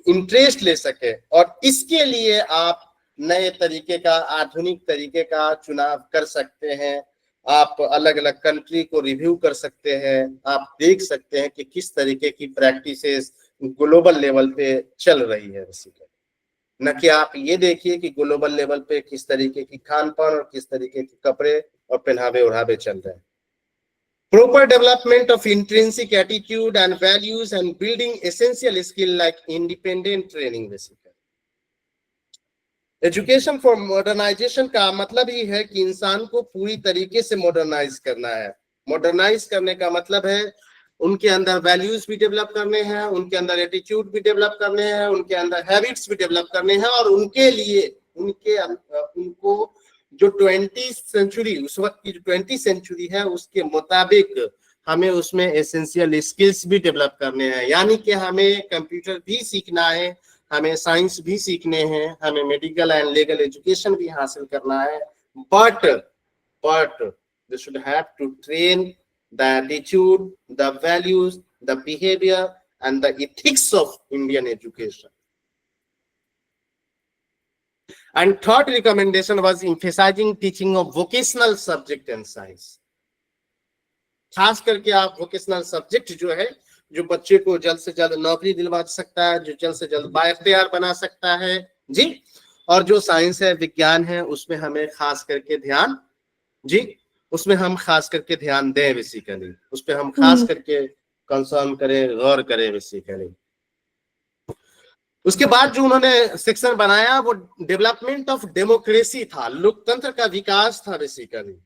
Speaker 1: इंटरेस्ट ले सके, और इसके लिए आप नए तरीके का, आधुनिक तरीके का चुनाव कर सकते हैं। आप अलग अलग कंट्री को रिव्यू कर सकते हैं, आप देख सकते हैं कि किस तरीके की प्रैक्टिसेस ग्लोबल लेवल पे चल रही है बेसिकली, न कि आप ये देखिए कि ग्लोबल लेवल पे किस तरीके की खान पान और किस तरीके के कपड़े और पहनावे ओढ़ावे चल रहे हैं। Proper development of intrinsic attitude and values and building essential skill like independent training basically. Education for modernisation का मतलब ही है कि इंसान को पूरी तरीके से मॉडर्नाइज करना है। मॉडर्नाइज करने का मतलब है उनके अंदर वैल्यूज भी डेवलप करने हैं, उनके अंदर एटीट्यूड भी डेवलप करने हैं, उनके अंदर हैबिट्स भी डेवलप करने हैं, और उनके लिए उनको जो 20th सेंचुरी, उस वक्त की जो 20th सेंचुरी है उसके मुताबिक हमें उसमें एसेंशियल स्किल्स भी डेवलप करने हैं। यानी कि हमें कंप्यूटर भी सीखना है, हमें साइंस भी सीखने हैं, हमें मेडिकल एंड लीगल एजुकेशन भी हासिल करना है, but they should have to train the attitude, the values, the behavior and the ethics of Indian education. And third recommendation was emphasizing teaching of vocational subject and science. खास करके आप vocational subject जो है, जो बच्चे को जल्द से जल्द नौकरी दिलवा सकता है, जो जल्द से जल्द बाइख्तियार बना सकता है जी, और जो साइंस है, विज्ञान है, उसमें हमें खास करके ध्यान जी उसमें हम खास करके ध्यान दें बेसिकली, उस पर हम खास करके कंसर्न करें, गौर करें बेसिकली। उसके बाद जो उन्होंने सेक्शन बनाया वो डेवलपमेंट ऑफ डेमोक्रेसी था, लोकतंत्र का विकास था basically.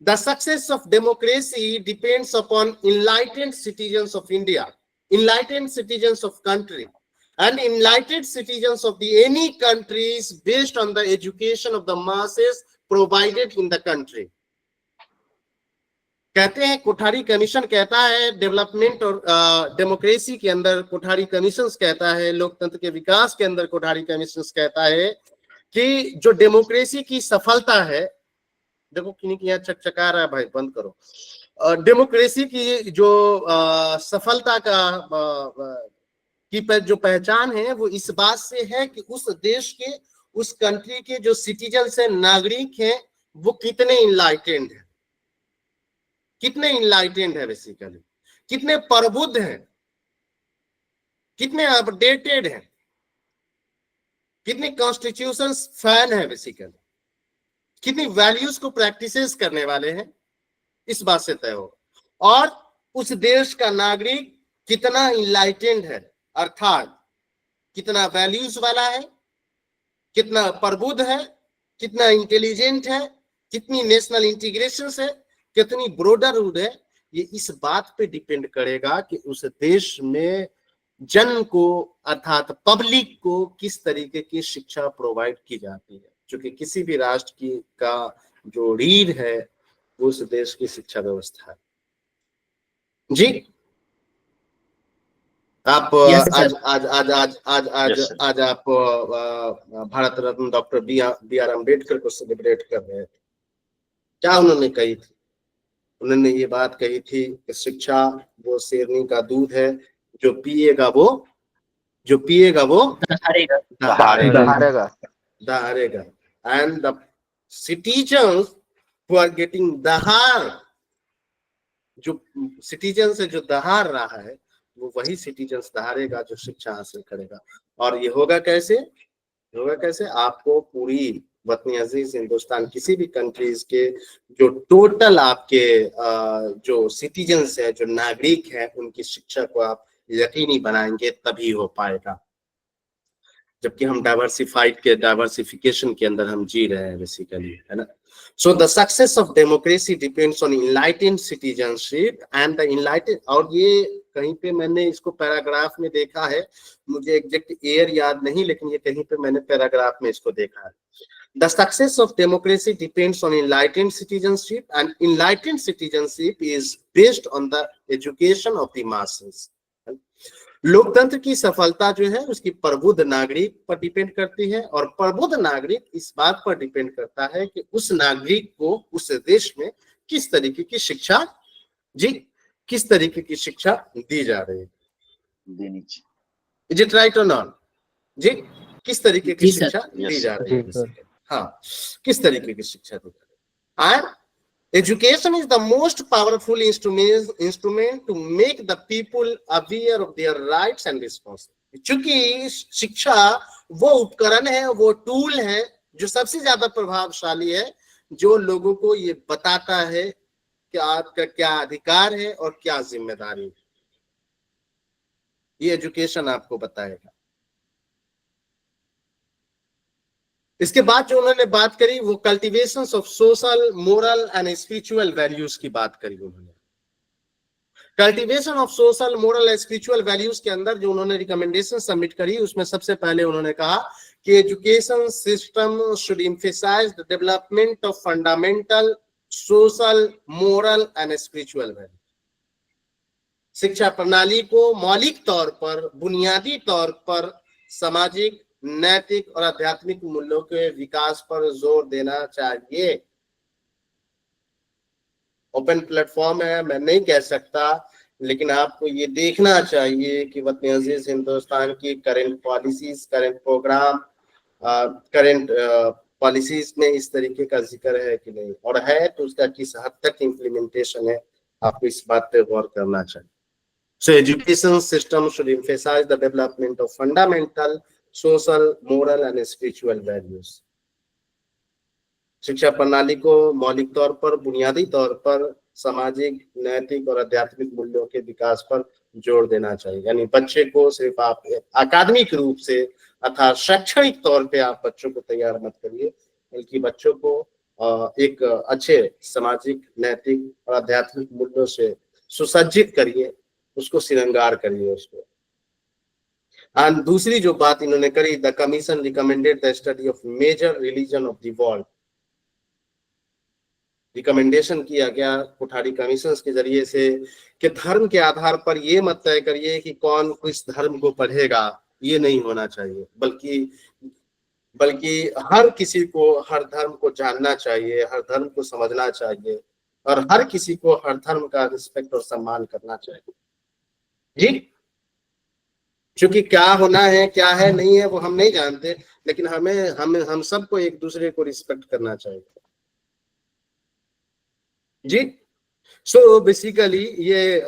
Speaker 1: The success of democracy depends upon enlightened citizens of India, enlightened citizens of country and enlightened citizens of the any countries based on the education of the masses provided in the country। कहते हैं Kothari commission कहता है development और democracy के अंदर, Kothari commission कहता है लोकतंत्र के विकास के अंदर, कोठारी कमीशन कहता है कि जो डेमोक्रेसी की सफलता है, देखो किन्हीं की यहाँ चकचका रहा है भाई, बंद करो। डेमोक्रेसी की जो सफलता का की जो पहचान है वो इस बात से है कि उस देश के, उस कंट्री के जो सिटीजन है, नागरिक हैं, वो कितने इनलाइटेंड है, कितने इनलाइटेंड है बेसिकली, कितने प्रबुद्ध हैं, कितने अपडेटेड हैं, कितने कॉन्स्टिट्यूशन फैन है बेसिकली, कितनी वैल्यूज को प्रैक्टिसेस करने वाले हैं, इस बात से तय हो। और उस देश का नागरिक कितना इनलाइटेंड है, अर्थात कितना वैल्यूज वाला है, कितना प्रबुद्ध है, कितना इंटेलिजेंट है, कितनी नेशनल इंटीग्रेशन है, कितनी ब्रॉडरहुड है, ये इस बात पे डिपेंड करेगा कि उस देश में जन को अर्थात पब्लिक को किस तरीके की शिक्षा प्रोवाइड की जाती है, क्योंकि किसी भी राष्ट्र की का जो रीढ़ है वो उस देश की शिक्षा व्यवस्था है। जी आप आज आप Bharat Ratna doctor B are Ambedkar को सेलिब्रेट कर रहे थे। क्या उन्होंने कही थी? उन्होंने ये बात कही थी कि शिक्षा वो शेरनी का दूध है, जो पिएगा वो दहाड़ेगा। And the citizens who are getting दहाड़, जो सिटीजन से जो दहाड़ रहा है वो वही सिटीजन्स दहाड़ेगा जो शिक्षा हासिल करेगा। और ये होगा कैसे? आपको पूरी वतनी अजीज हिंदुस्तान, किसी भी कंट्रीज के जो टोटल आपके जो सिटीजन्स है, जो नागरिक है, उनकी शिक्षा को आप यकीनी बनाएंगे तभी हो पाएगा। जबकि हम डाइवर्सिफिकेशन के अंदर हम जी रहे हैं बेसिकली, है ना। So the success of democracy depends on enlightened citizenship and the enlightened, और ये कहीं पे मैंने इसको पैराग्राफ में देखा है, मुझे एग्जैक्ट ईयर याद नहीं, लेकिन ये कहीं पे मैंने पैराग्राफ में इसको देखा है। The success of democracy depends on enlightened citizenship and enlightened citizenship is based on the education of the masses। लोकतंत्र की सफलता जो है उसकी प्रबुद्ध नागरिक पर डिपेंड करती है, और प्रबुद्ध नागरिक इस बात पर डिपेंड करता है कि उस नागरिक को उस देश में किस तरीके की शिक्षा दी जा रही है, देनी चाहिए। इज इट राइट और नॉट जी? किस तरीके की शिक्षा दी जा रही है? हाँ, किस तरीके की शिक्षा दी जा रही है? Education is the most powerful instrument to make the people aware of their rights and responsibilities। क्योंकि शिक्षा वो उपकरण है, वो टूल है जो सबसे ज्यादा प्रभावशाली है, जो लोगों को ये बताता है कि आपका क्या अधिकार है और क्या जिम्मेदारी है। ये एजुकेशन आपको बताएगा। इसके बाद जो उन्होंने बात करी वो cultivation of social, moral and spiritual values की बात करी उन्होंने। Cultivation of social, moral and spiritual values के अंदर जो उन्होंने रिकमेंडेशन सबमिट करी, उसमें सबसे पहले उन्होंने कहा कि education system should emphasise the development of fundamental social, moral and spiritual value. शिक्षा प्रणाली को मौलिक तौर पर, बुनियादी तौर पर सामाजिक, नैतिक और आध्यात्मिक मूल्यों के विकास पर जोर देना चाहिए। ओपन प्लेटफॉर्म है, मैं नहीं कह सकता, लेकिन आपको ये देखना चाहिए कि वतन अजीज हिंदुस्तान की current policies, current programme, current policies में इस तरीके का जिक्र है कि नहीं, और है तो उसका किस हद तक इम्प्लीमेंटेशन है, आपको इस बात पे गौर करना चाहिए। So education system should emphasize the development of fundamental social, moral and spiritual values। शिक्षा प्रणाली को मौलिक तौर पर, बुनियादी तौर पर सामाजिक, नैतिक और आध्यात्मिक मूल्यों के विकास पर जोर देना चाहिए। यानी बच्चे को सिर्फ आप अकादमिक रूप से अर्थात शैक्षणिक तौर पे आप बच्चों को तैयार मत करिए, बल्कि बच्चों को एक अच्छे सामाजिक, नैतिक और आध्यात्मिक मूल्यों से सुसज्जित करिए, उसको श्रृंगार करिए उसको। और दूसरी जो बात इन्होंने करी, the commission recommended the study of major religion of the world. Recommendation किया गया कोठारी कमीशन के जरिए से कि धर्म के आधार पर ये मत तय करिए कि कौन किस धर्म को पढ़ेगा, ये नहीं होना चाहिए, बल्कि हर किसी को हर धर्म को जानना चाहिए, हर धर्म को समझना चाहिए और हर किसी को हर धर्म का रिस्पेक्ट और सम्मान करना चाहिए। जी, क्योंकि क्या होना है, क्या है, नहीं है, वो हम नहीं जानते, लेकिन हम सबको एक दूसरे को रिस्पेक्ट करना चाहिए। जी, सो बेसिकली ये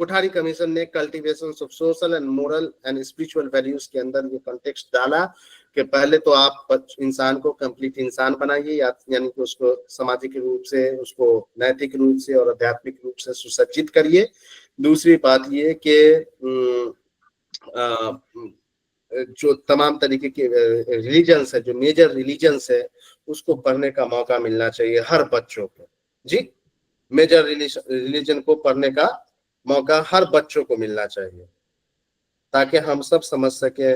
Speaker 1: कोठारी कमीशन ने cultivation of social and moral and spiritual values के अंदर ये कॉन्टेक्स्ट डाला कि पहले तो आप इंसान को कंप्लीट इंसान बनाइए, यानी कि उसको सामाजिक रूप से, उसको नैतिक रूप से और आध्यात्मिक रूप से सुसज्जित करिए। दूसरी बात ये कि जो तमाम तरीके के रिलीजन्स है, जो मेजर रिलीजन्स है, उसको पढ़ने का मौका मिलना चाहिए हर बच्चों को। जी, मेजर रिलीजन को पढ़ने का मौका हर बच्चों को मिलना चाहिए, ताकि हम सब समझ सके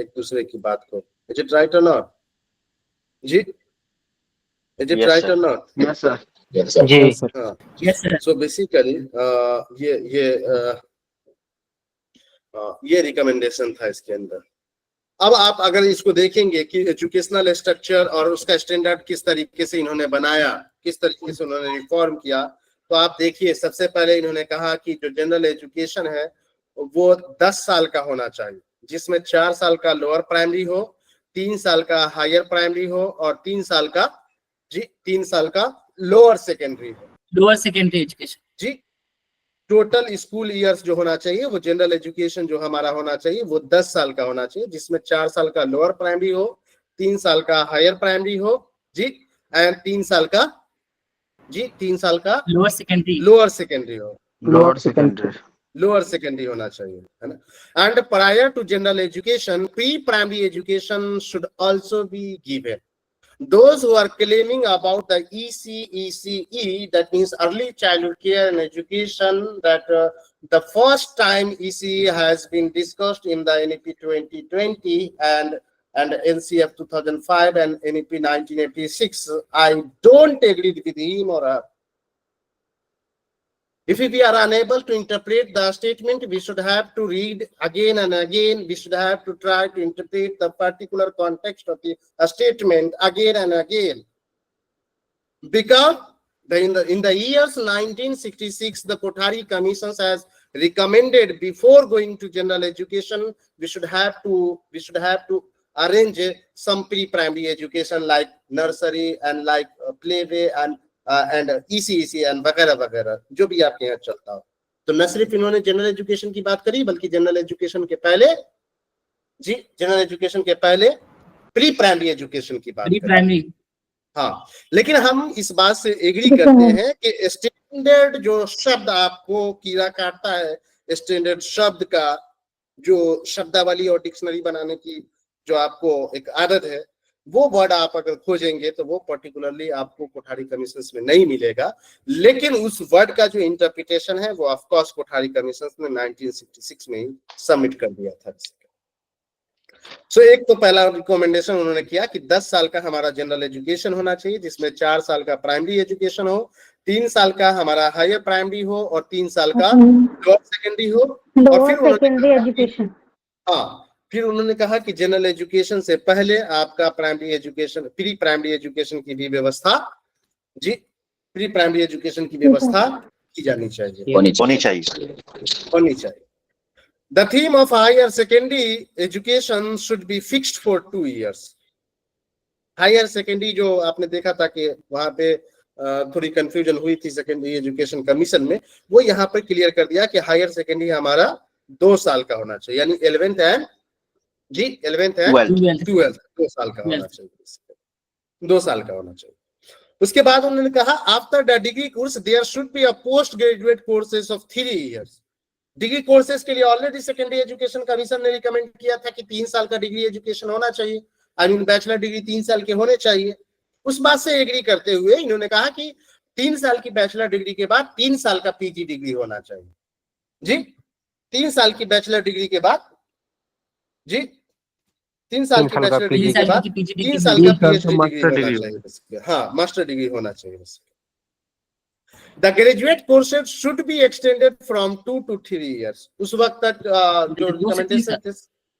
Speaker 1: एक दूसरे की बात को। इज इट राइट और नॉट? जी, इज इट राइट और नॉट?
Speaker 2: Yes sir.
Speaker 5: जी
Speaker 1: हाँ,
Speaker 5: यस सर।
Speaker 1: सो बेसिकली ये रिकमेंडेशन था इसके अंदर। अब आप अगर इसको देखेंगे कि एजुकेशनल स्ट्रक्चर और उसका स्टैंडर्ड किस तरीके से इन्होंने बनाया, किस तरीके से उन्होंने रिफॉर्म किया, तो आप देखिए सबसे पहले इन्होंने कहा कि जो जनरल एजुकेशन है वो 10 साल का होना चाहिए, जिसमें 4 साल का लोअर प्राइमरी हो, 3 साल का हायर प्राइमरी हो और 3 साल का लोअर सेकेंडरी हो।
Speaker 5: Lower secondary education.
Speaker 1: जी, टोटल स्कूल ईयर्स जो होना चाहिए वो जनरल एजुकेशन जो हमारा होना चाहिए वो 10 साल का होना चाहिए, जिसमें 4 साल का लोअर प्राइमरी हो, 3 साल का हायर प्राइमरी हो, जी, एंड 3 साल का
Speaker 5: लोअर सेकेंडरी
Speaker 1: हो,
Speaker 2: लोअर
Speaker 1: सेकेंडरी होना चाहिए, है ना। And prior to general education, pre primary education should also be given. Those who are claiming about the ECE, that means early childhood care and education, that the first time ECE has been discussed in the NEP 2020 and NCF 2005 and NEP 1986, I don't agree with him or her. If we are unable to interpret the statement, we should have to read again and again. We should have to try to interpret the particular context of the statement again and again. Because in the years 1966, the Kothari Commission has recommended before going to general education, we should have to arrange some pre-primary education like nursery and like playway and ECEC and वगैरह वगैरह जो भी आपके यहाँ चलता हो। तो न सिर्फ इन्होंने जनरल एजुकेशन की बात करी, बल्कि जनरल एजुकेशन के पहले प्री प्राइमरी एजुकेशन की बात करी। हाँ, लेकिन हम इस बात से एग्री करते हैं कि स्टैंडर्ड जो शब्द आपको कीड़ा काटता है, स्टैंडर्ड शब्द का जो शब्दावली और डिक्शनरी बनाने की जो आपको एक आदत है, वो वर्ड आप अगर खोजेंगे तो वो पर्टिकुलरली आपको कोठारी कमीशन में नहीं मिलेगा, लेकिन उस वर्ड का जो इंटरप्रिटेशन है वो ऑफ कोर्स कोठारी कमीशन ने 1966 में ही सबमिट कर दिया था। सो एक तो पहला रिकमेंडेशन उन्होंने किया कि 10 साल का हमारा जनरल एजुकेशन होना चाहिए, जिसमें 4 साल का प्राइमरी एजुकेशन हो, 3 साल का हमारा हायर प्राइमरी हो और 3 साल का लोअर सेकेंडरी हो। और फिर उन्होंने कहा कि जनरल एजुकेशन से पहले आपका primary education, pre primary education की भी व्यवस्था, जी, प्री प्राइमरी एजुकेशन की व्यवस्था की जानी चाहिए,
Speaker 2: होनी चाहिए।
Speaker 1: The theme of higher secondary education should be fixed for 2 years. Higher secondary जो आपने देखा था कि वहां पे थोड़ी कंफ्यूजन हुई थी सेकेंडरी एजुकेशन कमीशन में, वो यहाँ पे क्लियर कर दिया कि हायर सेकेंडरी हमारा 2 साल का होना चाहिए, यानी 11th एंड 12th 2 साल का होना चाहिए। 2 साल का होना चाहिए। उसके बाद उन्होंने कहा after the degree course there should be a post graduate courses of 3 years. Degree courses के लिए ऑलरेडी सेकेंडरी एजुकेशन कमीशन ने रिकमेंड किया था कि 3 साल का डिग्री एजुकेशन होना चाहिए, आई मीन बैचलर डिग्री 3 साल के होने चाहिए। उस बात से एग्री करते हुए इन्होंने कहा कि 3 साल की बैचलर डिग्री के बाद 3 साल का पीजी डिग्री होना चाहिए। जी 3 साल की बैचलर डिग्री के बाद, जी 3 साल की बैचलर डिग्री के बाद 3 साल का पीएचडी डिग्री होना चाहिए। हाँ, मास्टर डिग्री होना चाहिए। The graduate courses should be extended from 2 to 3 years। उस वक्त तक जो रिकमेंडेशन थे,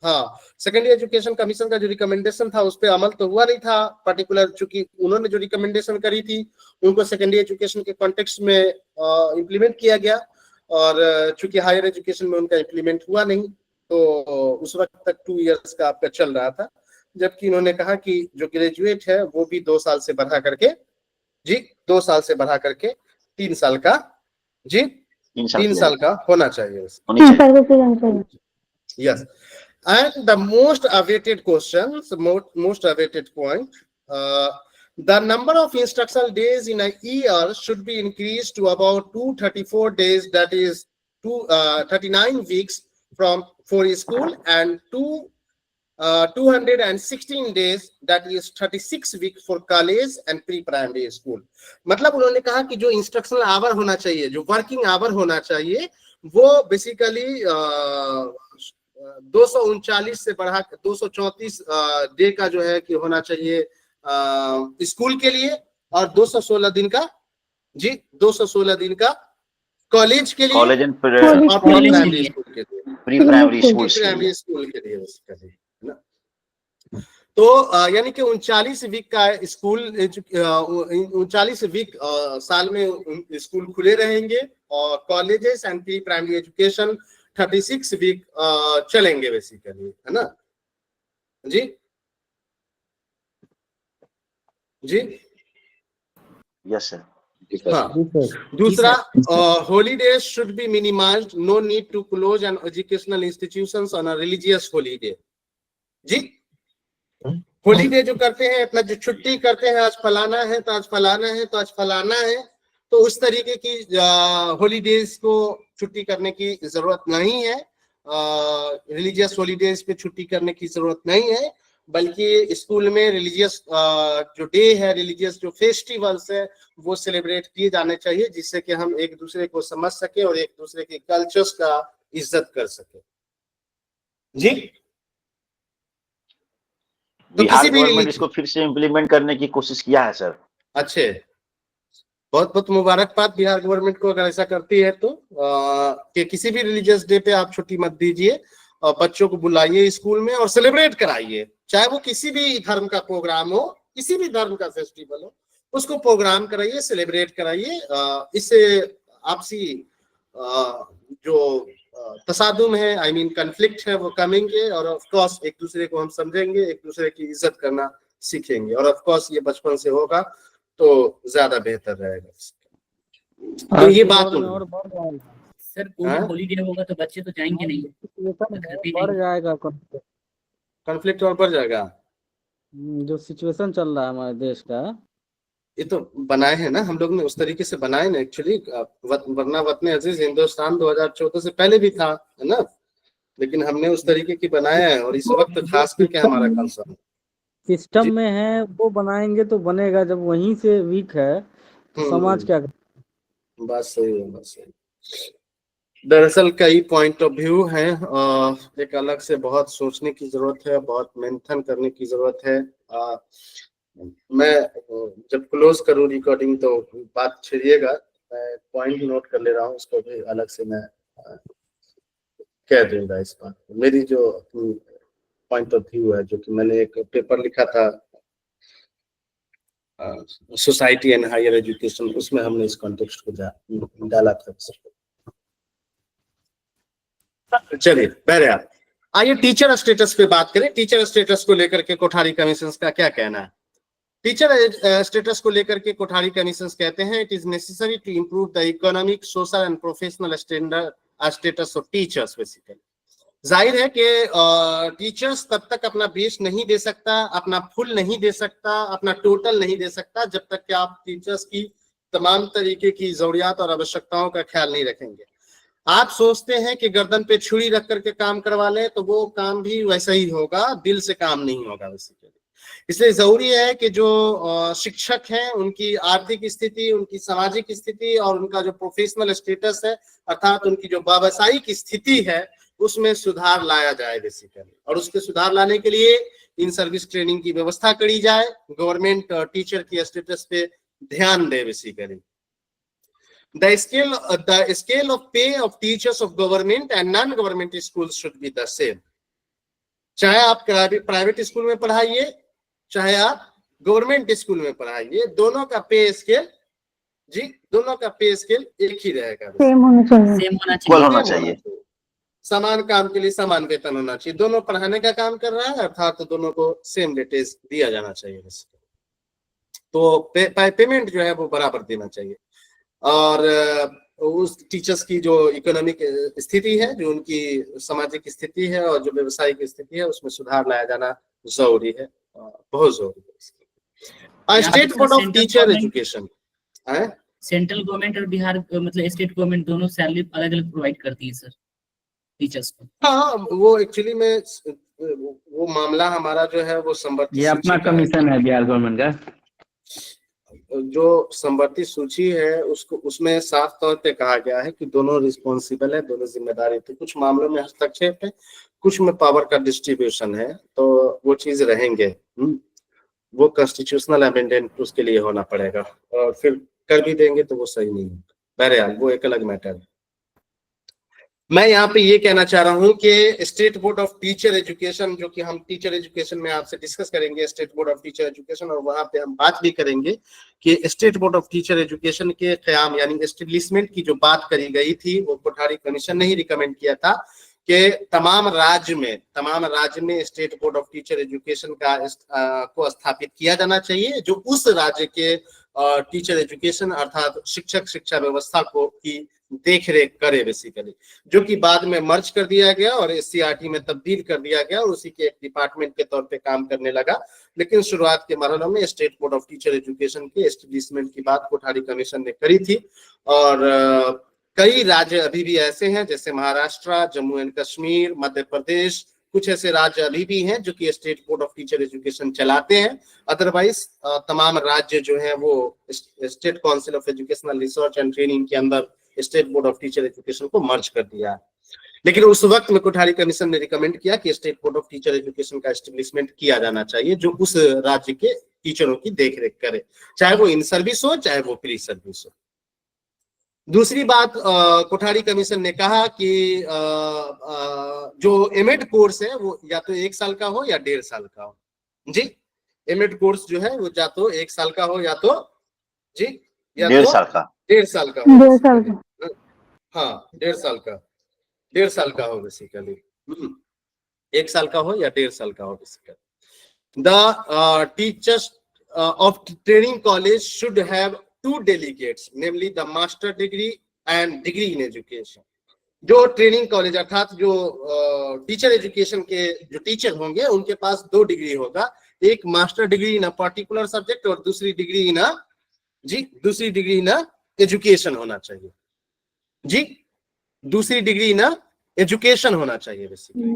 Speaker 1: हाँ, सेकेंडरी एजुकेशन कमीशन का जो रिकमेंडेशन था उस पर अमल तो हुआ नहीं था पर्टिकुलर, चूंकि उन्होंने जो रिकमेंडेशन करी थी उनको सेकेंडरी एजुकेशन के कॉन्टेक्स्ट में इम्प्लीमेंट किया गया, और चूंकि हायर एजुकेशन में उनका इम्प्लीमेंट हुआ नहीं तो उस वक्त तक 2 इयर्स का आपका चल रहा था। जबकि इन्होंने कहा कि जो ग्रेजुएट है वो भी 2 साल से बढ़ा करके, जी 2 साल से बढ़ा करके 3 साल का, जी 3 साल का होना चाहिए। Yes, and the most awaited question, most awaited point, the number of instructional days in a year should be increased to about 234 days, that is 39 weeks for school, and 216 days, that is 36 weeks for college and pre-primary school। मतलब उन्होंने कहा कि जो instructional our होना चाहिए, जो working hour होना चाहिए, वो बेसिकली 239 से बढ़ा 234 डे का जो है कि होना चाहिए स्कूल के लिए, और 216 दिन का, जी 216 दिन का कॉलेज के लिए,
Speaker 2: कॉलेज एंड
Speaker 1: प्राइमरी स्कूल के लिए,
Speaker 2: प्री प्राइमरी
Speaker 1: स्कूल के लिए है ना। तो यानी कि 39 वीक का स्कूल, 39 वीक साल में स्कूल खुले रहेंगे, और colleges and pre primary education 36 week चलेंगे बेसिकली, है ना जी। जी
Speaker 2: यस सर।
Speaker 1: हाँ, दूसरा holidays should be minimized, no need to close an educational institutions on a religious holiday। जी हॉलीडे जो करते हैं, अपना जो छुट्टी करते हैं, आज फलाना है तो आज फलाना है तो आज फलाना है, तो उस तरीके की हॉलीडेज को छुट्टी करने की जरूरत नहीं है। रिलीजियस हॉलीडेज पे छुट्टी करने की जरूरत नहीं है, बल्कि स्कूल में रिलीजियस जो डे है, रिलीजियस जो फेस्टिवल्स है वो सेलिब्रेट किए जाने चाहिए, जिससे कि हम एक दूसरे को समझ सके और एक दूसरे के कल्चर्स का इज्जत कर सके। जी तो
Speaker 2: बिहार गवर्नमेंट इसको फिर से इम्प्लीमेंट करने की कोशिश किया है सर।
Speaker 1: अच्छे, बहुत बहुत मुबारकबाद बिहार गवर्नमेंट को अगर ऐसा करती है तो, कि किसी भी रिलीजियस डे पे आप छुट्टी मत दीजिए, और बच्चों को बुलाइए स्कूल में और सेलिब्रेट कराइए, चाहे वो किसी भी धर्म का प्रोग्राम हो, किसी भी धर्म का फेस्टिवल हो, उसको प्रोग्राम कराइए, सेलिब्रेट कराइए। इससे आपसी जो तसादुम है, आई मीन कन्फ्लिक्ट है, वो कमेंगे, और ऑफ कोर्स एक दूसरे को हम समझेंगे, एक दूसरे की इज्जत करना सीखेंगे, और ऑफ कोर्स ये बचपन से होगा तो ज्यादा बेहतर रहेगा। तो ये बात
Speaker 5: सर, पूरा हॉलीडे होगा तो बच्चे तो जाएंगे नहीं,
Speaker 6: बढ़ जाएगा
Speaker 1: कॉन्फ्लिक्ट और बढ़ जाएगा।
Speaker 6: जो सिचुएशन चल रहा है हमारे देश का,
Speaker 1: ये तो बनाए हैं ना हम लोग ने, उस तरीके से बनाए ना एक्चुअली, वरना वतन अजीज हिंदुस्तान 2014 से पहले भी था, है ना, लेकिन हमने उस तरीके की बनाया है, और इस वक्त खास करके हमारा कंसर्न
Speaker 6: सिस्टम में है, वो बनाएंगे तो बनेगा। जब वहीं से वीक है तो समाज क्या करेगा?
Speaker 1: बात सही है, बात सही। दरअसल कई पॉइंट ऑफ व्यू हैं, एक अलग से बहुत सोचने की जरूरत है, बहुत मेंथन करने की जरूरत है। मैं जब क्लोज करूँ रिकॉर्डिंग तो बात छेड़िएगा, मैं पॉइंट नोट कर ले रहा हूँ, उसको भी अलग से मैं कह दूंगा। इस बात मेरी जो पॉइंट ऑफ व्यू है, जो कि मैंने एक पेपर लिखा था सोसाइटी एंड हायर एजुकेशन, उसमें हमने इस कॉन्टेक्स्ट को डाला था। चलिए बहरहाल, आइए टीचर स्टेटस पे बात करें। टीचर स्टेटस को लेकर के कोठारी कमीशन का क्या कहना है? टीचर स्टेटस को लेकर के कोठारी कमीशन कहते हैं, it is necessary to improve the economic, social and professional standard status of teachers basically. जाहिर है कि टीचर्स तब तक अपना बेस नहीं दे सकता, अपना फुल नहीं दे सकता, अपना टोटल नहीं दे सकता जब तक कि आप टीचर्स की तमाम तरीके की जरूरियात और आवश्यकताओं का ख्याल नहीं रखेंगे। आप सोचते हैं कि गर्दन पे छुरी रख करके काम करवा लें तो वो काम भी वैसा ही होगा, दिल से काम नहीं होगा बेसिकली। इसलिए जरूरी है कि जो शिक्षक हैं उनकी आर्थिक स्थिति, उनकी सामाजिक स्थिति और उनका जो प्रोफेशनल स्टेटस है अर्थात उनकी जो व्यावसायिक स्थिति है उसमें सुधार लाया जाए बेसिकली। और उसके सुधार लाने के लिए इन सर्विस ट्रेनिंग की व्यवस्था करी जाए, गवर्नमेंट टीचर की स्टेटस पे ध्यान they basically. The scale of pay of teachers of government and non-government schools should be the same. चाहे आप प्राइवेट स्कूल में पढ़ाइए, चाहे आप गवर्नमेंट स्कूल में पढ़ाइए, दोनों का पे स्केल दोनों का पे स्केल एक ही रहेगा,
Speaker 3: सेम होना चाहिए,
Speaker 5: सेम होना
Speaker 2: इक्वल
Speaker 5: चाहिए।
Speaker 2: होना चाहिए।
Speaker 1: समान काम के लिए समान वेतन होना चाहिए। दोनों पढ़ाने का काम कर रहा है अर्थात तो दोनों को सेम वेटेज दिया जाना चाहिए। तो पेमेंट जो है वो बराबर देना चाहिए। और उस टीचर्स की जो इकोनॉमिक स्थिति है, जो उनकी सामाजिक स्थिति है और जो व्यवसायिक स्थिति है उसमें सुधार लाया जाना जरूरी है, बहुत जरूरी है। State board of teacher education,
Speaker 5: central government और बिहार मतलब स्टेट गवर्नमेंट दोनों सैलरी अलग अलग प्रोवाइड करती है सर टीचर्स को।
Speaker 1: हाँ, वो एक्चुअली में वो मामला हमारा जो है वो संवर्ती
Speaker 7: ये अपना कमीशन है बिहार गवर्नमेंट का।
Speaker 1: जो संवर्ती सूची है उसको उसमें साफ तौर पे कहा गया है कि दोनों रिस्पॉन्सिबल है, दोनों जिम्मेदारी थे। कुछ मामलों में हस्तक्षेप है, कुछ में पावर का डिस्ट्रीब्यूशन है, तो वो चीज रहेंगे। वो कॉन्स्टिट्यूशनल अमेंडमेंट उसके लिए होना पड़ेगा और फिर कर भी देंगे तो वो सही नहीं होगा। बहरहाल वो एक अलग मैटर है। मैं यहाँ पे ये कहना चाह रहा हूँ कि state board of teacher education, जो कि हम टीचर एजुकेशन में आपसे डिस्कस करेंगे, state board of teacher education, और वहाँ पे हम बात भी करेंगे कि state board of teacher education के क़याम यानी एस्टेब्लिशमेंट की जो बात करी गई थी वो कोठारी कमीशन ने ही रिकमेंड किया था कि तमाम राज्य में state board of teacher education का को स्थापित किया जाना चाहिए, जो उस राज्य के टीचर एजुकेशन अर्थात शिक्षा व्यवस्था को की देख रेख करे बेसिकली, जो कि बाद में मर्ज कर दिया गया और SCRT में तब्दील कर दिया गया और उसी के एक डिपार्टमेंट के तौर पे काम करने लगा। लेकिन शुरुआत के मरहलों में state board of teacher education के एस्टेब्लिशमेंट की बात कोठारी कमीशन ने करी थी। और कई राज्य अभी भी ऐसे हैं जैसे महाराष्ट्र, जम्मू एंड कश्मीर, मध्य प्रदेश, कुछ ऐसे राज्य अभी भी हैं जो कि state board of teacher education चलाते हैं। अदरवाइज तमाम राज्य जो है वो state council of educational research and training के अंदर state board of teacher education को मर्ज कर दिया है। लेकिन उस वक्त में कोठारी कमीशन ने रिकमेंड किया कि state board of teacher education का एस्टेब्लिशमेंट किया जाना चाहिए, जो उस राज्य के टीचरों की देखरेख करे, चाहे वो इन सर्विस हो चाहे वो प्री सर्विस हो। दूसरी बात कोठारी कमीशन ने कहा कि जो एमएड कोर्स है वो या तो 1 साल का हो या 1.5 साल का हो। जी, एमएड कोर्स जो है वो या तो 1 साल का हो या तो जी या
Speaker 2: 1.5 साल का,
Speaker 1: 1.5 साल का,
Speaker 3: 1.5 साल का।
Speaker 1: हाँ 1.5 साल का हो बेसिकली। 1 साल का हो या 1.5 साल का हो basically. The teachers of training college should have 2 delegates, namely the master degree and degree in education। जो ट्रेनिंग कॉलेज अर्थात जो टीचर एजुकेशन के जो टीचर होंगे उनके पास 2 डिग्री होगा, एक master degree in a particular subject और दूसरी डिग्री इन एजुकेशन होना चाहिए। जी, दूसरी डिग्री इन एजुकेशन होना चाहिए बेसिकली।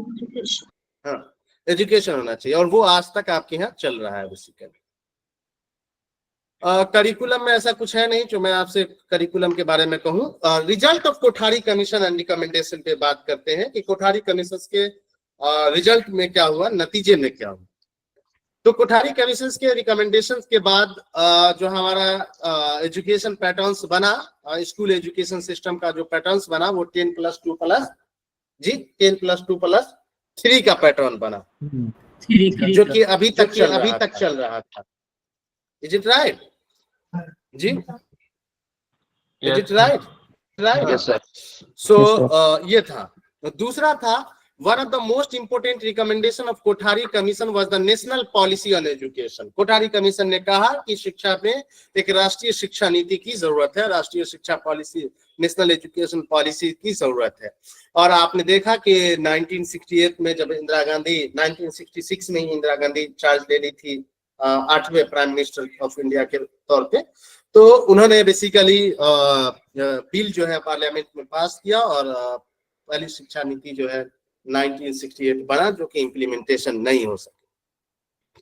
Speaker 1: हाँ, एजुकेशन होना चाहिए और वो आज तक आपके यहाँ चल रहा है बेसिकली। करिकुलम में ऐसा कुछ है नहीं जो मैं आपसे करिकुलम के बारे में कहूँ। Result of Kothari commission and recommendation पे बात करते हैं कि कोठारी कमीशन के रिजल्ट में क्या हुआ, नतीजे में क्या हुआ। तो कोठारी कमीशन के रिकमेंडेशन के बाद जो हमारा एजुकेशन पैटर्न्स बना, स्कूल एजुकेशन सिस्टम का जो पैटर्न्स बना वो 10+2+3 का पैटर्न बना, जो कि अभी तक चल रहा था। Is it right? Ji, Is it right?
Speaker 2: Yes, sir.
Speaker 1: So ये था। दूसरा था One of the most important recommendation of Kothari Commission was the National Policy on Education. Kothari commission ने कहा कि शिक्षा में एक राष्ट्रीय शिक्षा नीति की जरूरत है, राष्ट्रीय शिक्षा पॉलिसी, नेशनल एजुकेशन पॉलिसी की जरूरत है। और आपने देखा कि 1968 में जब इंदिरा गांधी 1966 में ही इंदिरा गांधी चार्ज ले ली थी 8वें प्राइम मिनिस्टर ऑफ इंडिया के तौर पे, तो उन्होंने बेसिकली बिल जो है पार्लियामेंट में पास किया और पहली शिक्षा नीति जो है 1968 बना, जो कि इम्प्लीमेंटेशन नहीं हो सकी।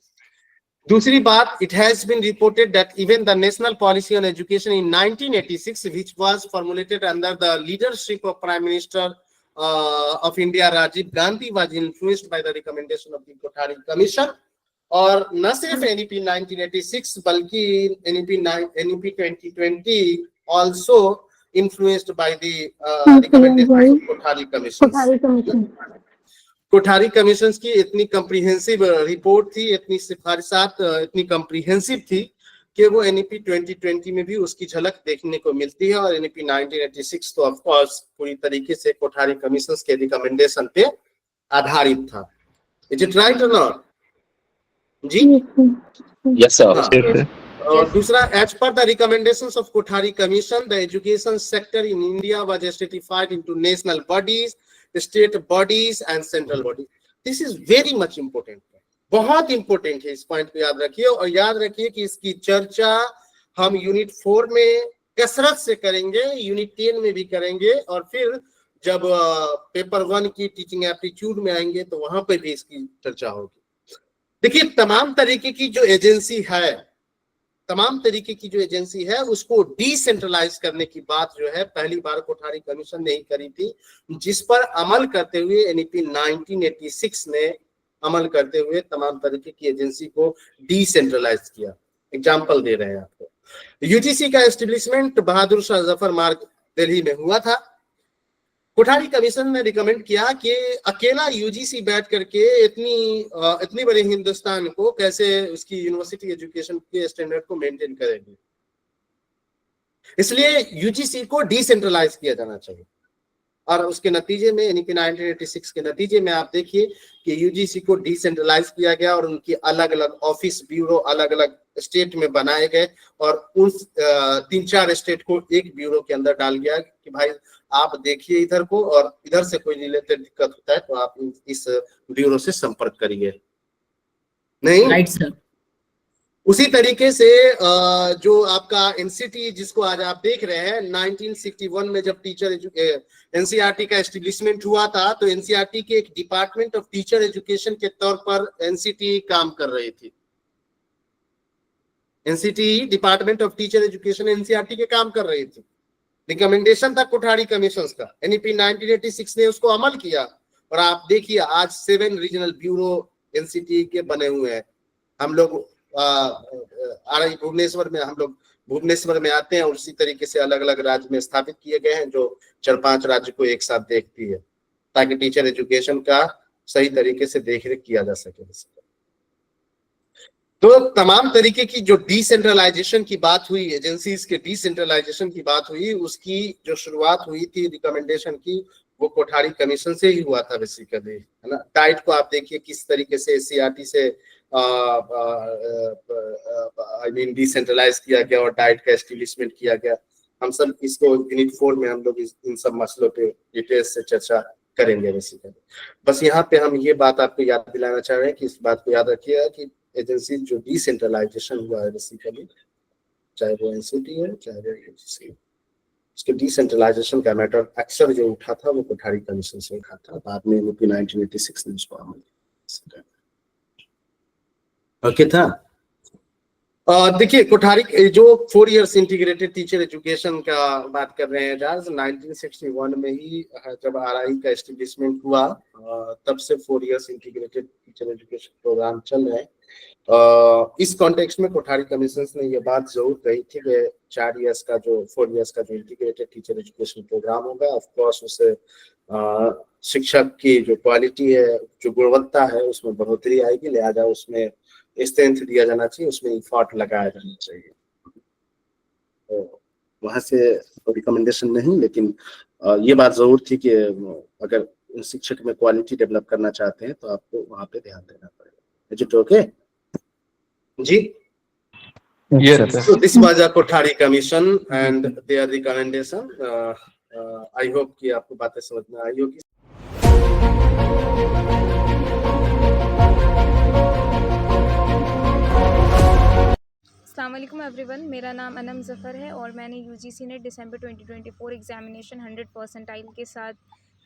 Speaker 1: दूसरी बात, it has been reported that even the national policy on education in 1986 which was formulated under the leadership of prime minister of India Rajiv Gandhi was influenced by the recommendation of the Kothari commission. और न सिर्फ NEP 1986 बल्कि NEP 2020 also influenced by the recommendation of Kothari Commission. Kothari commission की इतनी comprehensive report थी, इतनी सिफारिशात इतनी comprehensive थी कि वो एनईपी 2020 में भी उसकी झलक देखने को मिलती है। और एनईपी 1986 तो ऑफ कोर्स पूरी तरीके से कोठारी कमीशन के रिकमेंडेशन पे आधारित था। इज इट राइट और नॉट जी?
Speaker 4: Yes sir.
Speaker 1: और दूसरा, as per the recommendations of Kothari Commission, the education sector in India was stratified into national bodies, state bodies and central bodies. This is very much important. बहुत important है, इस point पे याद रखिए। और याद रखिए कि इसकी चर्चा हम यूनिट 4 में कसरत से करेंगे, यूनिट 10 में भी करेंगे, और फिर जब पेपर 1 की टीचिंग एप्टीट्यूड में आएंगे तो वहां पे भी इसकी चर्चा होगी। देखिए, तमाम तरीके की जो एजेंसी है उसको डिसेंट्रलाइज करने की बात जो है पहली बार कोठारी कमीशन ने ही करी थी, जिस पर अमल करते हुए एनईपी 1986 ने अमल करते हुए तमाम तरीके की एजेंसी को डिसेंट्रलाइज किया। एग्जांपल दे रहे हैं आपको। यूजीसी का एस्टेब्लिशमेंट बहादुर शाह जफर मार्ग दिल्ली में हुआ था। कोठारी कमीशन ने रिकमेंड किया कि अकेला यूजीसी बैठ करके इतनी बड़ी हिंदुस्तान को कैसे उसकी यूनिवर्सिटी एजुकेशन के स्टैंडर्ड को मेंटेन करेगी, इसलिए यूजीसी को डिसेंट्रलाइज किया जाना चाहिए। और उसके नतीजे में एनईपी 1986 के नतीजे में आप देखिए कि यूजीसी को डिसेंट्रलाइज किया गया और उनकी अलग अलग ऑफिस, ब्यूरो अलग अलग स्टेट में बनाए गए और उन 3-4 स्टेट को एक ब्यूरो के अंदर डाल गया कि भाई आप देखिए इधर को, और इधर से कोई रिलेटेड दिक्कत होता है तो आप इस ब्यूरो से संपर्क करिए। नहीं,
Speaker 5: राइट सर।
Speaker 1: उसी तरीके से जो आपका एनसीटी जिसको आज आप देख रहे हैं, 1961 में जब एनसीईआरटी का एस्टेब्लिशमेंट हुआ था तो एनसीईआरटी के एक डिपार्टमेंट ऑफ टीचर एजुकेशन के तौर पर एनसीटी काम कर रही थी। NCT department of teacher education NCERT के काम कर रही थी। रिकमेंडेशन था कोठारी कमीशन का, एनईपी 1986 ने उसको अमल किया और आप देखिए आज 7 रीजनल ब्यूरो एनसीटी के बने हुए हैं। हम लोग भुवनेश्वर में आते हैं और उसी तरीके से अलग अलग राज्य में स्थापित किए गए हैं जो 4-5 राज्य को एक साथ देखती है, ताकि टीचर एजुकेशन का सही तरीके से देखरेख किया जा सके। तो तमाम तरीके की जो डिसेंट्रलाइजेशन की बात हुई, एजेंसीज के डिसेंट्रलाइजेशन की बात हुई, उसकी जो शुरुआत हुई थी रिकमेंडेशन की, वो कोठारी कमीशन से ही हुआ था बेसिकली, है ना। टाइट को आप देखिए किस तरीके से एससीईआरटी से आई मीन डिसेंट्रलाइज किया गया और डाइट का एस्टेब्लिशमेंट किया गया। हम सब इसको यूनिट 4 में हम लोग इन सब मसलों पे डिटेल से चर्चा करेंगे बेसिकली। बस यहाँ पे हम ये बात आपको याद दिलाना चाह रहे हैं कि इस बात को याद रखिएगा कि एजेंसी जो डिसेंट्रलाइजेशन हुआ है बेसिकली, चाहे वो एनसीटी है चाहे वो यूजीसी, उसके डिसेंट्रलाइजेशन का मैटर अक्सर जो उठा था वो कोठारी कमीशन से उठा था। बाद में 1986 ने उसको अमल किया। ओके था। देखिए कोठारी जो 4 इयर्स इंटीग्रेटेड टीचर एजुकेशन का बात कर रहे हैं जहाज, 1961 में ही जब आरआई का एस्टेब्लिशमेंट हुआ तब से 4 years integrated teacher education programme चल रहे हैं। इस कॉन्टेक्स्ट में कोठारी कमीशन ने ये बात जरूर कही थी कि 4 इयर्स का जो 4 इयर्स का जो इंटीग्रेटेड टीचर एजुकेशन प्रोग्राम होगा, ऑफ कोर्स उससे शिक्षक की जो क्वालिटी है, जो गुणवत्ता है, उसमें बढ़ोतरी आएगी, लिहाजा उसमें स्ट्रेंथ दिया जाना चाहिए, उसमें एफर्ट लगाया जाना चाहिए। तो वहां से रिकमेंडेशन नहीं, लेकिन ये बात जरूर थी कि अगर शिक्षक में क्वालिटी डेवलप करना चाहते हैं तो आपको वहाँ पे ध्यान देना पड़ेगा। इज इट ओके जी?
Speaker 4: Yes, sir.
Speaker 1: So this was a Kothari commission and their recommendation. I hope कि आपको बातें समझ में आई होगी।
Speaker 8: अस्सलाम वालेकुम एवरीवन, मेरा नाम अनम ज़फ़र है और मैंने यूजीसी ने दिसंबर 2024 एग्ज़ामिनेशन 100 परसेंटाइल के साथ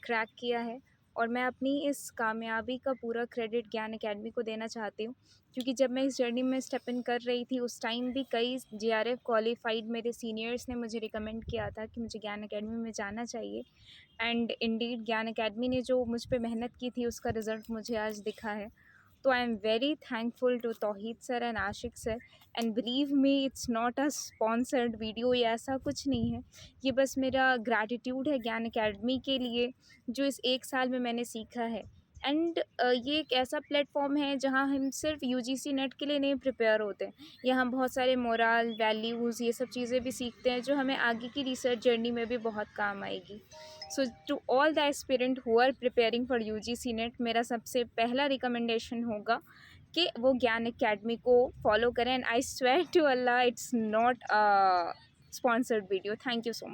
Speaker 8: क्रैक किया है और मैं अपनी इस कामयाबी का पूरा क्रेडिट ज्ञान एकेडमी को देना चाहती हूँ, क्योंकि जब मैं इस जर्नी में स्टेप इन कर रही थी उस टाइम भी कई जेआरएफ क्वालिफाइड मेरे सीनियर्स ने मुझे रिकमेंड किया था कि मुझे ज्ञान एकेडमी में जाना चाहिए। एंड इंडीड ज्ञान एकेडमी ने जो मुझ पे मेहनत की थी उसका रिज़ल्ट मुझे आज दिखा है। तो I am very thankful to Tauheed sir and Ashiq sir, and believe me it's not a sponsored video या ऐसा कुछ नहीं है, ये बस मेरा ग्रैटिट्यूड है ज्ञान एकेडमी के लिए जो इस 1 साल में मैंने सीखा है। एंड ये एक ऐसा प्लेटफॉर्म है जहाँ हम सिर्फ यूजीसी नेट के लिए नहीं प्रिपेयर होते हैं, यहाँ बहुत सारे मोरल वैल्यूज़ ये सब चीज़ें भी सीखते हैं जो हमें आगे की रिसर्च जर्नी में भी बहुत काम आएगी। So to all the aspirant who are preparing for UGC NET, मेरा सबसे पहला रिकमेंडेशन होगा कि वो ज्ञान एकेडमी को फॉलो करें। And I swear to Allah it's not a sponsored video. Thank you so much.